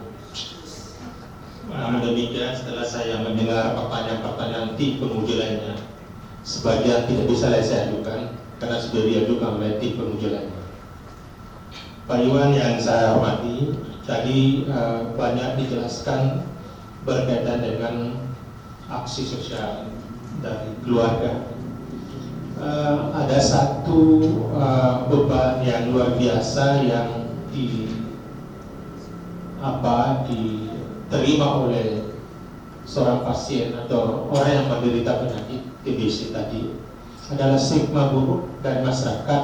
Namun demikian setelah saya mendengar pertanyaan-pertanyaan tim penguji lainnya, sebagian tidak bisa saya ajukan karena sudah diajukan oleh tim penguji lainnya. Pak Iwan yang saya hormati, tadi banyak dijelaskan berkaitan dengan aksi sosial dari keluarga. Ada satu beban yang luar biasa yang diterima oleh seorang pasien atau orang yang menderita penyakit TBC tadi adalah stigma buruk dari masyarakat,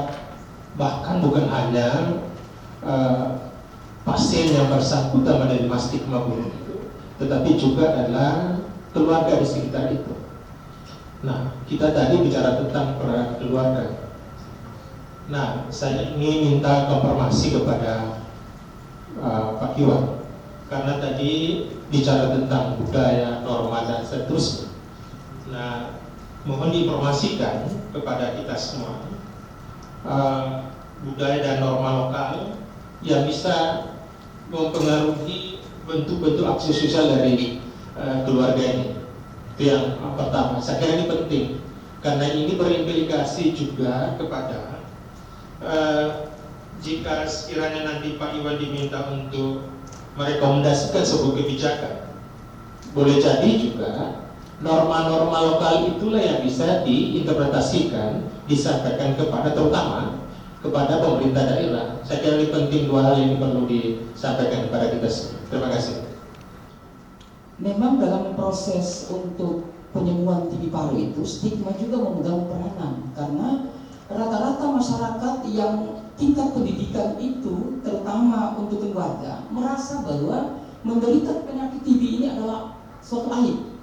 bahkan bukan hanya pasien yang bersangkutan menerima stigma buruk itu, tetapi juga adalah keluarga di sekitar itu. Nah, kita tadi bicara tentang peran keluarga. Nah, saya ingin minta konfirmasi kepada Pak Iwan, karena tadi bicara tentang budaya, norma, dan seterusnya. Nah, mohon diinformasikan kepada kita semua budaya dan norma lokal yang bisa mempengaruhi bentuk-bentuk aksi sosial dari keluarga ini. Itu yang pertama. Saya kira ini penting karena ini berimplikasi juga kepada jika sekiranya nanti Pak Iwan diminta untuk merekomendasikan sebuah kebijakan, boleh jadi juga norma-norma lokal itulah yang bisa diinterpretasikan, disampaikan kepada terutama kepada pemerintah daerah. Saya kira ini penting, 2 hal ini perlu disampaikan kepada kita semua. Terima kasih. Memang dalam proses untuk penyembuhan TB paru itu stigma juga memegang peranan, karena rata-rata masyarakat yang tingkat pendidikan itu terutama untuk keluarga merasa bahwa menderita penyakit TB ini adalah suatu aib.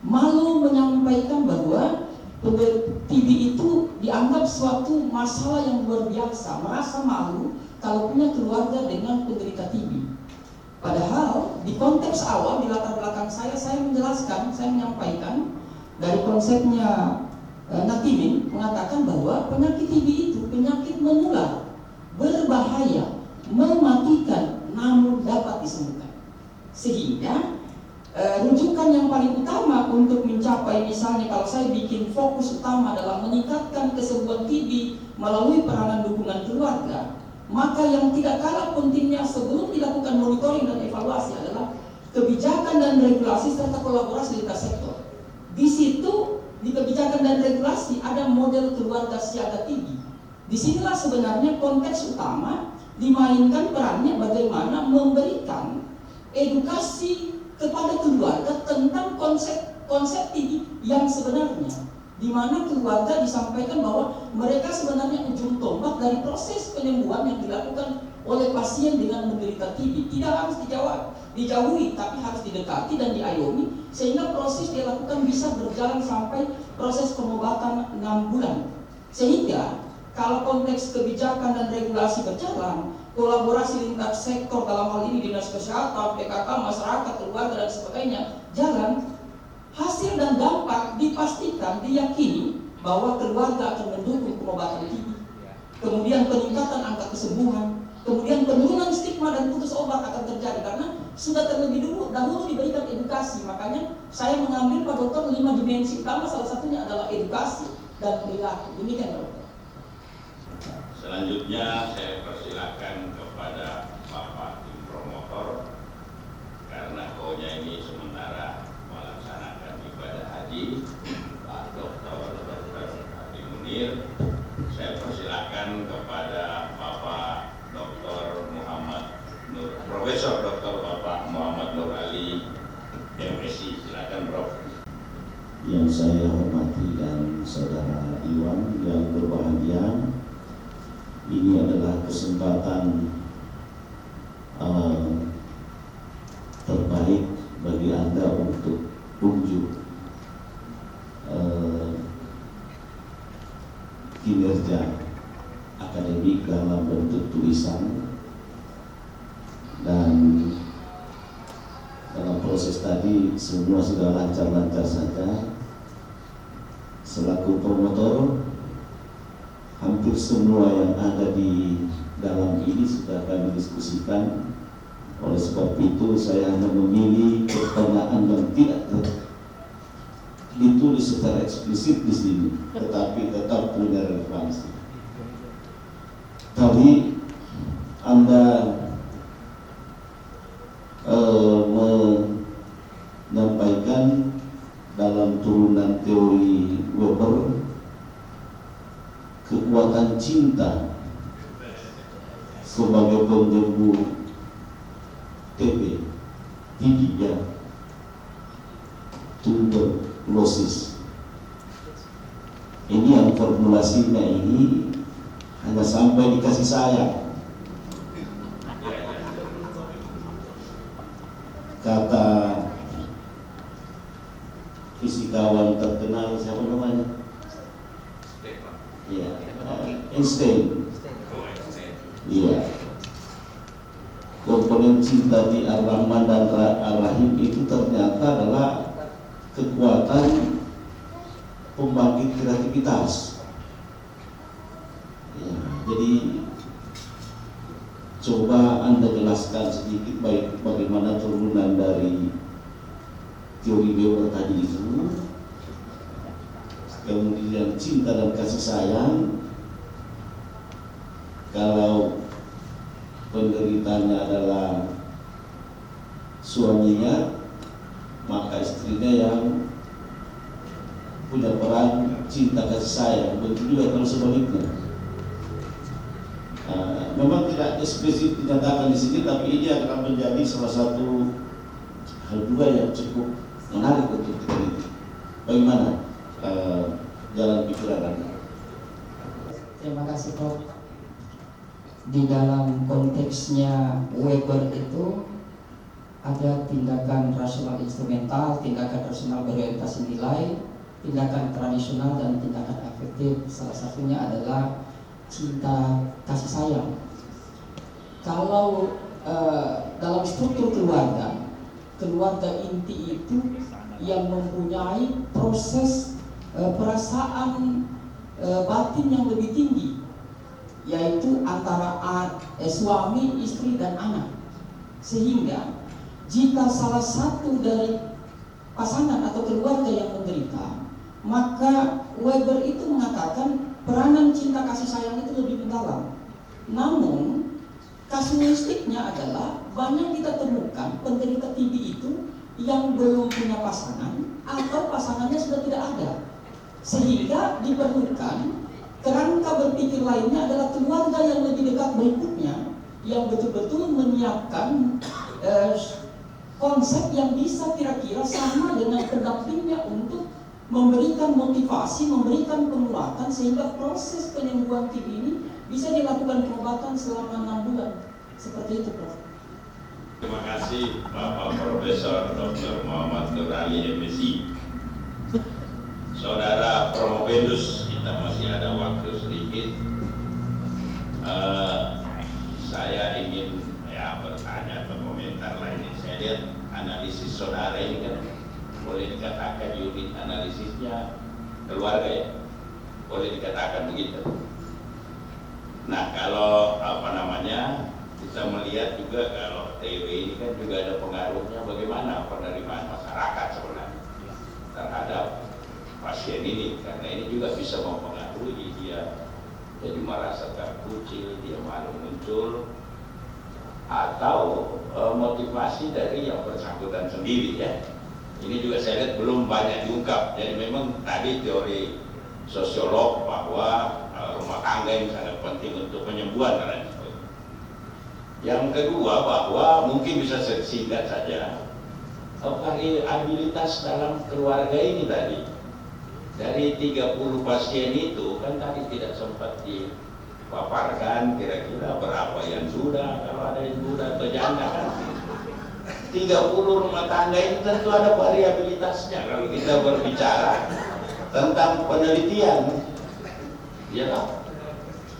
Malu menyampaikan bahwa TB itu dianggap suatu masalah yang luar biasa, merasa malu kalau punya keluarga dengan penderita TB. Padahal di konteks awal, di latar belakang saya menjelaskan, saya menyampaikan dari konsepnya Natimin mengatakan bahwa penyakit TB itu penyakit menular, berbahaya, mematikan, namun dapat disembuhkan. Sehingga rujukan yang paling utama untuk mencapai, misalnya kalau saya bikin fokus utama dalam meningkatkan kesembuhan TB melalui peranan dukungan keluarga, maka yang tidak kalah pentingnya sebelum dilakukan monitoring dan evaluasi adalah kebijakan dan regulasi serta kolaborasi lintas sektor. Di situ di kebijakan dan regulasi ada model keluarga siaga TB. Disinilah sebenarnya konteks utama dimainkan perannya bagaimana memberikan edukasi kepada keluarga tentang konsep TB yang sebenarnya, di mana keluarga disampaikan bahwa mereka sebenarnya ujung tombak dari proses penyembuhan yang dilakukan oleh pasien dengan menderita TB. Tidak harus dijauhi, tapi harus didekati dan diayomi sehingga proses dilakukan bisa berjalan sampai proses pengobatan 6 bulan. Sehingga kalau konteks kebijakan dan regulasi berjalan, kolaborasi lintas sektor dalam hal ini dinas kesehatan, PKK, masyarakat, keluarga dan sebagainya jalan, hasil dan dampak dipastikan, diyakini bahwa keluarga akan mendukung pengobatan TB. Kemudian peningkatan angka kesembuhan, kemudian penurunan stigma dan putus obat akan terjadi karena sudah terlebih dahulu diberikan edukasi. Makanya saya mengambil Pak Dokter 5 dimensi utama, salah satunya adalah edukasi dan perilaku. Demikian Pak Dokter. Selanjutnya saya persilakan kepada Bapak tim promotor, karena konya ini sementara melaksanakan ibadah haji, Pak Dr. Adi Munir. Saya persilakan kepada Bapak Dr. Profesor Dr. Bapak Muhammad Nur Ali, MSI. Silakan Prof. Yang saya hormati dan saudara Iwan yang berbahagia, ini adalah kesempatan terbaik bagi Anda untuk unjuk kinerja akademik dalam bentuk tulisan, dan dalam proses tadi semua sudah lancar-lancar saja. Selaku promotor, hampir semua yang ada di dalam ini sudah kami diskusikan. Oleh sebab itu saya hanya memilih pertanyaan yang tidak ditulis secara eksplisit di sini, tetapi tetap punya relevansi. Tadi Anda menyampaikan dalam turunan teori Weber kekuatan cinta sebagai penyembuh TB, ya, tuberkulosis. Ini yang formulasinya ini hanya sampai dikasih sayang. Kata fisikawan terkenal, siapa namanya? Iya, Einstein. Iya. Komponen cinta di Ar-Rahman dan Ar-Rahim itu ternyata adalah kekuatan pembangkit kreativitas. Ya, jadi coba Anda jelaskan sedikit baik bagaimana turunan dari teori Weber tadi itu, kemudian cinta dan kasih sayang. Kalau penderitanya adalah suaminya, maka istrinya yang punya peran cinta kasih sayang. Begitu juga kalau sebaliknya. Memang tidak eksplisit dinyatakan di sini, tapi ini akan menjadi salah satu hal juga yang cukup menarik untuk kita lihat. Bagaimana jalan pikiran Anda? Terima kasih Prof. Di dalam konteksnya Weber itu ada tindakan rasional instrumental, tindakan rasional berorientasi nilai, tindakan tradisional, dan tindakan afektif. Salah satunya adalah cinta kasih sayang. Kalau dalam struktur keluarga inti itu yang mempunyai proses perasaan batin yang lebih tinggi, yaitu antara suami, istri, dan anak. Sehingga jika salah satu dari pasangan atau keluarga yang menderita, maka Weber itu mengatakan peranan cinta kasih sayang itu lebih mendalam. Namun kasuistiknya adalah banyak kita temukan penderita TB itu yang belum punya pasangan atau pasangannya sudah tidak ada, sehingga diperlukan kerangka berpikir lainnya adalah keluarga yang lebih dekat berikutnya, yang betul-betul menyiapkan konsep yang bisa kira-kira sama dengan pendampingnya untuk memberikan motivasi, memberikan penguatan, sehingga proses penyembuhan TB ini bisa dilakukan pengobatan selama 6 bulan. Seperti itu, Prof. Terima kasih Bapak Profesor Dr. Muhammad Nur Ali, MSI. Saudara Promovendus, kita masih ada waktu sedikit. Saya ingin bertanya atau komentar lainnya. Saya lihat analisis saudara ini kan boleh dikatakan lihat juga kalau TW ini kan juga ada pengaruhnya bagaimana penerimaan masyarakat sebenarnya terhadap pasien ini, karena ini juga bisa mempengaruhi dia jadi merasa terkucil, dia malu muncul, atau motivasi dari yang bersangkutan sendiri ya. Ini juga saya lihat belum banyak diungkap. Jadi memang tadi teori sosiolog bahwa rumah tangga yang sangat penting untuk penyembuhan dan itu. Yang kedua bahwa mungkin bisa singkat saja variabilitas dalam keluarga ini tadi. Dari 30 pasien itu kan tadi tidak sempat dipaparkan kira-kira berapa yang sudah, kalau ada yang sudah atau janda kan. 30 rumah tangga ini tentu ada variabilitasnya kalau kita berbicara tentang penelitian. Ya toh?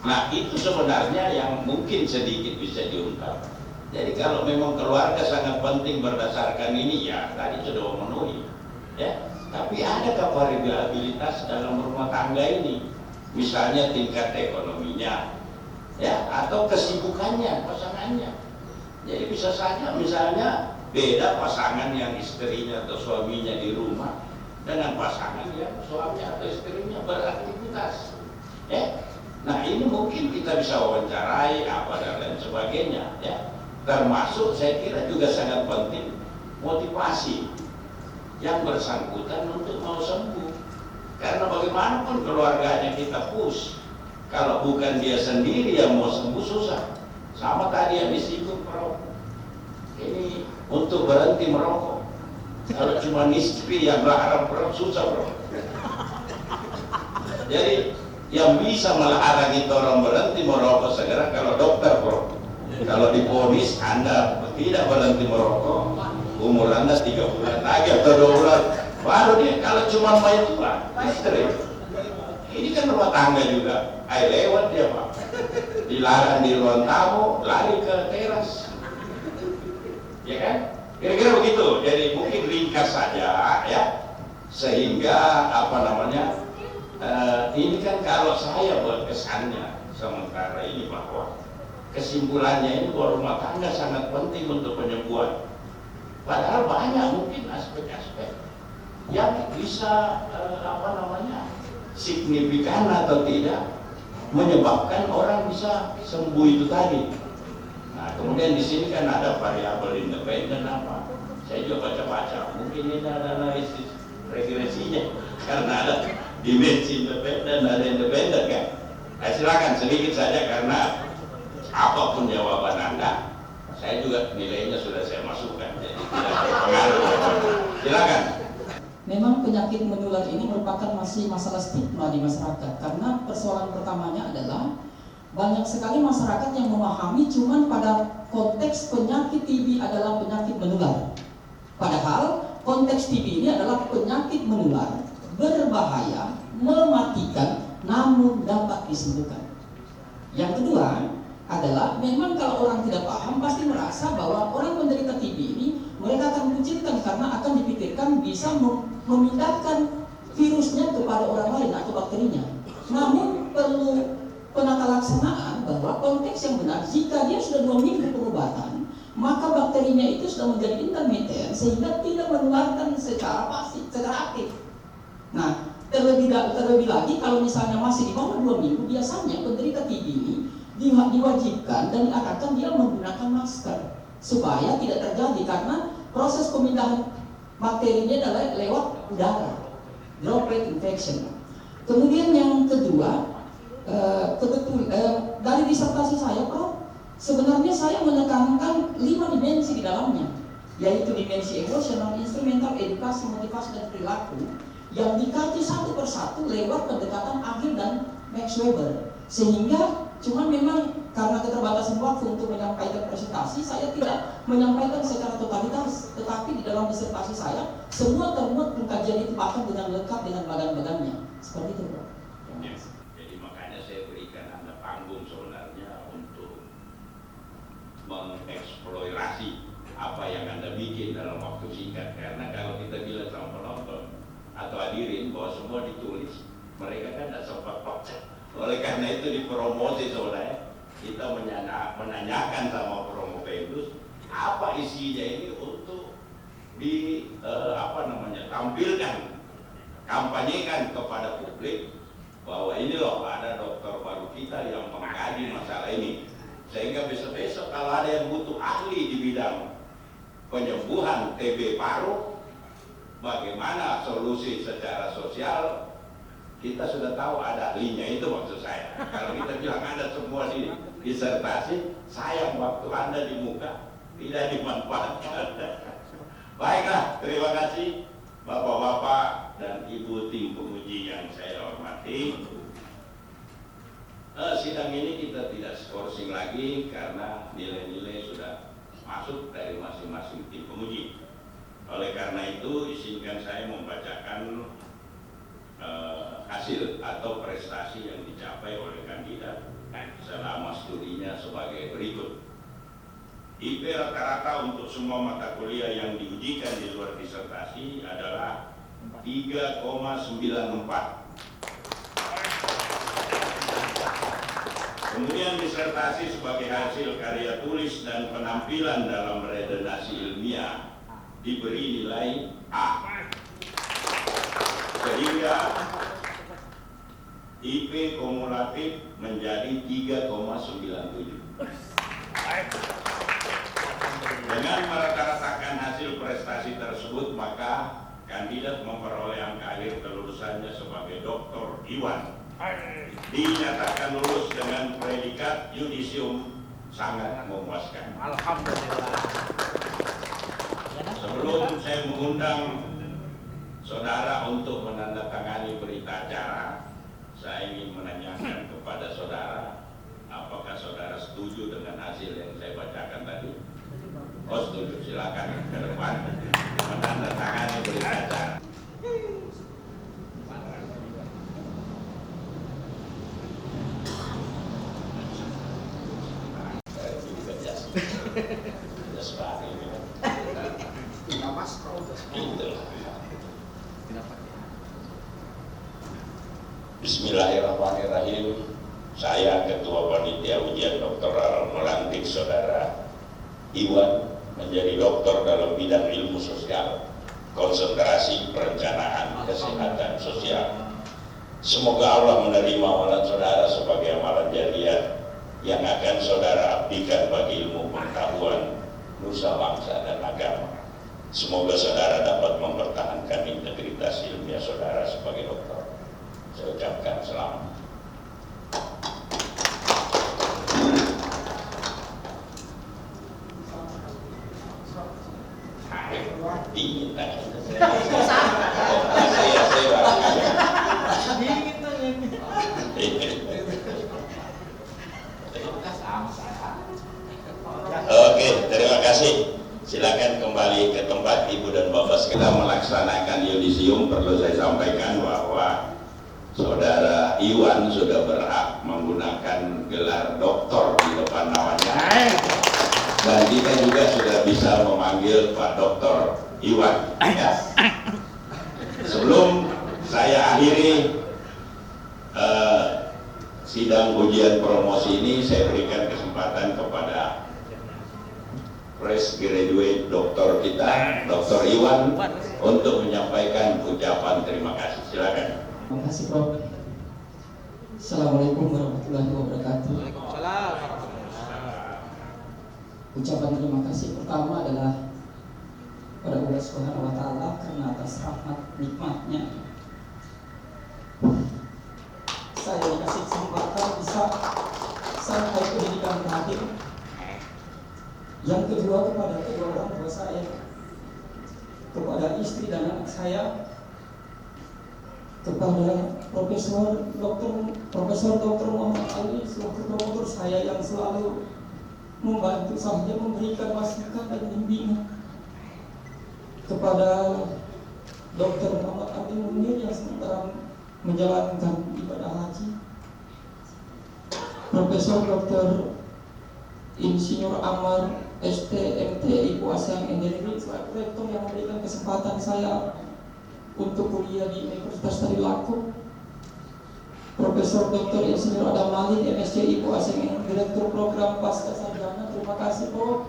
Nah itu sebenarnya yang mungkin sedikit bisa diungkap. Jadi kalau memang keluarga sangat penting berdasarkan ini ya tadi sudah memenuhi ya. Tapi adakah variabilitas dalam rumah tangga ini? Misalnya tingkat ekonominya ya atau kesibukannya pasangannya. Jadi bisa saja misalnya beda pasangan yang istrinya atau suaminya di rumah dengan pasangan yang suami atau istrinya beraktivitas ya. Nah ini mungkin kita bisa wawancarai apa dan lain sebagainya ya. Termasuk saya kira juga sangat penting motivasi yang bersangkutan untuk mau sembuh, karena bagaimanapun keluarganya kita push, kalau bukan dia sendiri yang mau sembuh susah. Sama tadi yang disinggung Prof, ini untuk berhenti merokok, kalau cuma istri yang larang Prof susah Prof. Jadi yang bisa melarang itu orang berhenti merokok segera kalau dokter Prof. Kalau diponis Anda tidak berhenti merokok, umur Anda 3 bulan lagi atau 2 bulan baru dia, kalau cuma main tua istri ini kan rumah tangga juga lewat dia Pak, dilarang di ruang tamu lari ke teras ya kan, kira-kira begitu. Jadi mungkin ringkas saja ya, sehingga apa namanya ini kan kalau saya buat kesannya sementara ini bahwa kesimpulannya ini bahwa rumah tangga sangat penting untuk penyembuhan. Padahal banyak mungkin aspek-aspek yang bisa signifikan atau tidak menyebabkan orang bisa sembuh itu tadi. Nah kemudian di sini kan ada variabel independen apa? Saya juga baca-baca, mungkin ini ada analisis regresinya karena ada dimensi independen, ada independen kan? Nah, silakan sedikit saja karena apapun jawaban Anda. Saya juga nilainya sudah saya masukkan, jadi tidak berpengaruh. Silakan. Memang penyakit menular ini merupakan masih masalah stigma di masyarakat, karena persoalan pertamanya adalah banyak sekali masyarakat yang memahami cuman pada konteks penyakit TB adalah penyakit menular. Padahal konteks TB ini adalah penyakit menular, berbahaya, mematikan, namun dapat disembuhkan. Yang kedua adalah memang kalau orang tidak paham pasti merasa bahwa orang penderita TB ini mereka akan mengucilkan karena akan dipikirkan bisa memindahkan virusnya kepada orang lain atau bakterinya. Namun perlu penata laksanaan bahwa konteks yang benar, jika dia sudah 2 minggu pengobatan maka bakterinya itu sudah menjadi intermiten sehingga tidak menularkan secara pasif, secara aktif. Nah terlebih lagi kalau misalnya masih di bawah 2 minggu, biasanya penderita TB ini diwajibkan dan diarahkan dia menggunakan masker supaya tidak terjadi, karena proses pemindahan bakterinya adalah lewat udara, droplet infection. Kemudian yang kedua, dari disertasi saya Prof, sebenarnya saya menekankan 5 dimensi di dalamnya, yaitu dimensi emosional, instrumental, edukasi, motivasi, dan perilaku yang dikaji satu persatu lewat pendekatan Agil dan Max Weber. Sehingga cuman memang karena keterbatasan waktu untuk menyampaikan presentasi, saya tidak menyampaikan secara totalitas, tetapi di dalam disertasi saya semua termuat pengkajian itu bahkan dengan lengkap dengan badan-badannya. Seperti itu, Bro. Yes. Jadi makanya saya berikan Anda panggung sebenarnya untuk mengeksplorasi apa yang Anda bikin dalam waktu singkat. Karena kalau kita bilang sama penonton atau hadirin bahwa semua ditulis, mereka kan tidak sempat baca. Oleh karena itu dipromosi sebenarnya kita menanyakan sama Promopegus apa isinya ini untuk tampilkan, kampanyekan kepada publik bahwa ini loh ada dokter baru kita yang mengkaji masalah ini, sehingga besok-besok kalau ada yang butuh ahli di bidang penyembuhan TB paru, bagaimana solusi secara sosial, kita sudah tahu ada ahlinya. Itu maksud saya. Kalau kita bilang ada semua di disertasi, sayang waktu Anda di muka tidak dimanfaatkan. Baiklah, terima kasih Bapak-bapak dan Ibu tim penguji yang saya hormati. Sidang ini kita tidak skorsing lagi karena nilai-nilai sudah masuk dari masing-masing tim penguji. Oleh karena itu, izinkan saya membacakan hasil atau prestasi yang dicapai oleh kandidat selama studinya sebagai berikut. IP rata-rata untuk semua mata kuliah yang diujikan di luar disertasi adalah 3,94. Kemudian disertasi sebagai hasil karya tulis dan penampilan dalam redaksi ilmiah diberi nilai A, sehingga IP kumulatif menjadi 3,97. Dengan merata-ratakan hasil prestasi tersebut, maka kandidat memperoleh angka akhir kelulusannya sebagai Dr. Iwan dinyatakan lulus dengan predikat yudisium sangat memuaskan. Alhamdulillah. Sebelum saya mengundang saudara untuk menandatangani berita acara, saya ingin menanyakan kepada saudara, apakah saudara setuju dengan hasil yang saya bacakan tadi? Oh, setuju, silakan ke depan menandatangani berita acara. Bismillahirrahmanirrahim. Saya Ketua Panitia Ujian Doktoral melantik Saudara Iwan menjadi doktor dalam bidang ilmu sosial, konsentrasi perencanaan kesehatan sosial. Semoga Allah menerima amalan saudara sebagai amalan jariah yang akan saudara abdikan bagi ilmu pengetahuan nusa bangsa dan agama. Semoga saudara dapat mempertahankan integritas ilmiah saudara sebagai dokter. Saya ucapkan selamat. Dingin Oke, terima kasih. Silakan kembali ke tempat Ibu dan Bapak. Kita melaksanakan yudisium. Perlu saya sampaikan bahwa Saudara Iwan sudah berhak menggunakan gelar doktor di depan namanya. Dan kita juga sudah bisa memanggil Pak Dr. Iwan. Ya. Sebelum saya akhiri sidang ujian promosi ini, saya berikan kesempatan kepada fresh graduate doktor kita, Dr. Iwan, untuk menyampaikan ucapan terima kasih. Silakan. Terima kasih, Prof. Assalamualaikum warahmatullahi wabarakatuh. Waalaikumsalam. Ucapan terima kasih pertama adalah pada Allah Subhanahu wa Ta'ala karena atas rahmat nikmatnya saya dikasih kesempatan bisa sampai pendidikan terakhir. Yang kedua, kepada kedua orang tua saya, kepada istri dan anak saya, kepada Profesor Dr. Muhammad Ali selaku promotor saya yang selalu membantu saya, memberikan masukan dan bimbingan, kepada Dr. Muhammad Ali Munir yang sementara menjalankan ibadah haji, Profesor Dr. Insinyur Amar STMT Ibu Asyang Engineering selaku rektor yang memberikan kesempatan saya untuk kuliah di Universitas Trisakti, Profesor Dr. Insinyur Adam Malik MSc Ibu Asyang Direktur Program Pasca Sarjana, terima kasih Prof.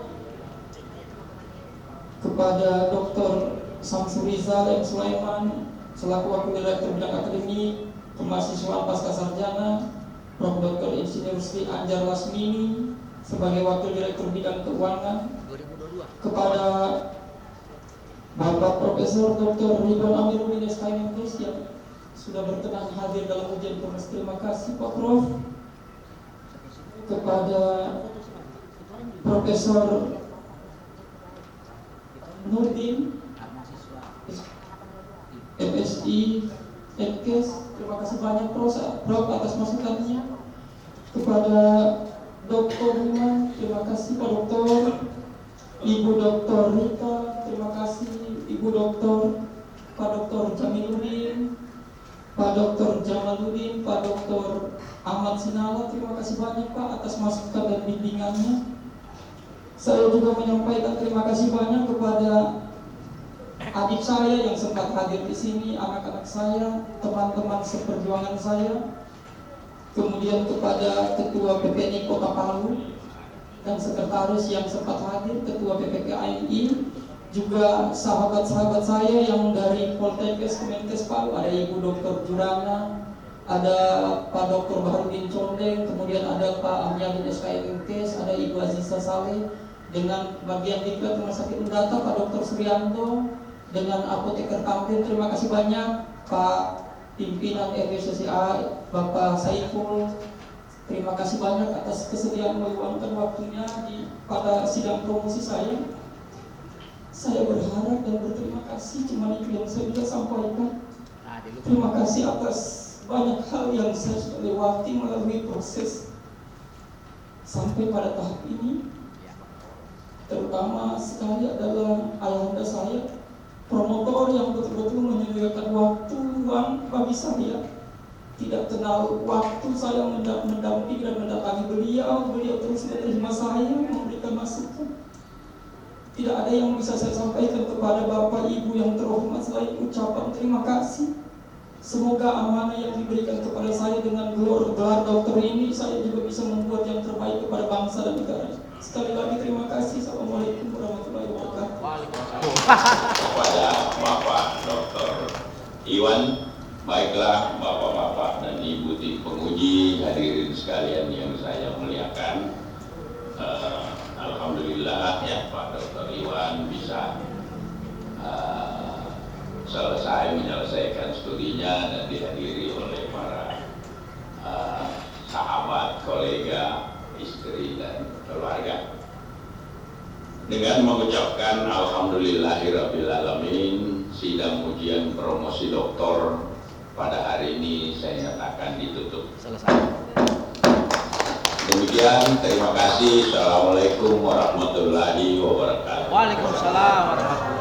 Kepada Dr. Samsul Rizal M. Sulaiman selaku Wakil Direktur Bidang Akademik Kemahasiswaan Pasca Sarjana, Prof. Dr. Insinyur Sri Anjar Lasmini sebagai Wakil Direktur Bidang Keuangan, kepada Bapak Profesor Dr. Ridwan Amiruddin SKM MKes yang sudah berkenan hadir dalam ujian penulis, terima kasih Pak Prof. Kepada Profesor Nurdin MSI MKes, terima kasih banyak Prof atas masukannya. Kepada Dr. Iman, terima kasih Pak Dokter. Ibu Dr. Rita, terima kasih Ibu Dr. Pak Dr. Jamiluddin, Pak Dr. Jamaluddin, Pak Dr. Ahmad Sinala, terima kasih banyak Pak atas masukan dan bimbingannya. Saya juga menyampaikan terima kasih banyak kepada adik saya yang sempat hadir di sini, anak-anak saya, teman-teman seperjuangan saya, kemudian kepada Ketua PPNI Kota Palu dan sekretaris yang sempat hadir, Ketua PPKMI, juga sahabat-sahabat saya yang dari Poltekkes Kemenkes Palu, ada Ibu Dr. Jurana, ada Pak Dr. Baharudin Condeng, kemudian ada Pak Amyadin SKM MKes, ada Ibu Aziza Saleh, dengan bagian diklat Rumah Sakit Undata Pak Dr. Suryanto, dengan apoteker Kamtin, terima kasih banyak Pak Pimpinan RWCCA Bapak Saiful, terima kasih banyak atas kesediaan meluangkan waktunya pada sidang promosi saya. Saya berharap dan berterima kasih, cuma itu yang saya bisa sampaikan. Terima kasih atas banyak hal yang saya sudah lewati melalui proses sampai pada tahap ini. Terutama sekali adalah ayahanda saya, promotor yang betul-betul menyediakan waktu luang bagi saya. Tidak kenal waktu saya mendampingi dan mendatangi beliau terus menerima saya, memberikan masukan. Tidak ada yang bisa saya sampaikan kepada Bapak Ibu yang terhormat selain ucapan terima kasih. Semoga amanah yang diberikan kepada saya dengan gelar dokter ini, saya juga bisa membuat yang terbaik kepada bangsa dan negara. Sekali lagi terima kasih. Assalamualaikum warahmatullahi wabarakatuh. Kepada Bapak Dr. Iwan, baiklah Bapak-Bapak dan Ibu tim penguji, hadirin sekalian yang saya muliakan. Alhamdulillah ya Pak Dr. Iwan bisa selesai menyelesaikan studinya dan dihadiri oleh para sahabat, kolega, istri dan keluarga. Dengan mengucapkan alhamdulillahirrabbilalamin, sidang ujian promosi doktor pada hari ini saya nyatakan ditutup. Selesai. Demikian, terima kasih. Assalamualaikum warahmatullahi wabarakatuh. Waalaikumsalam warahmatullahi wabarakatuh.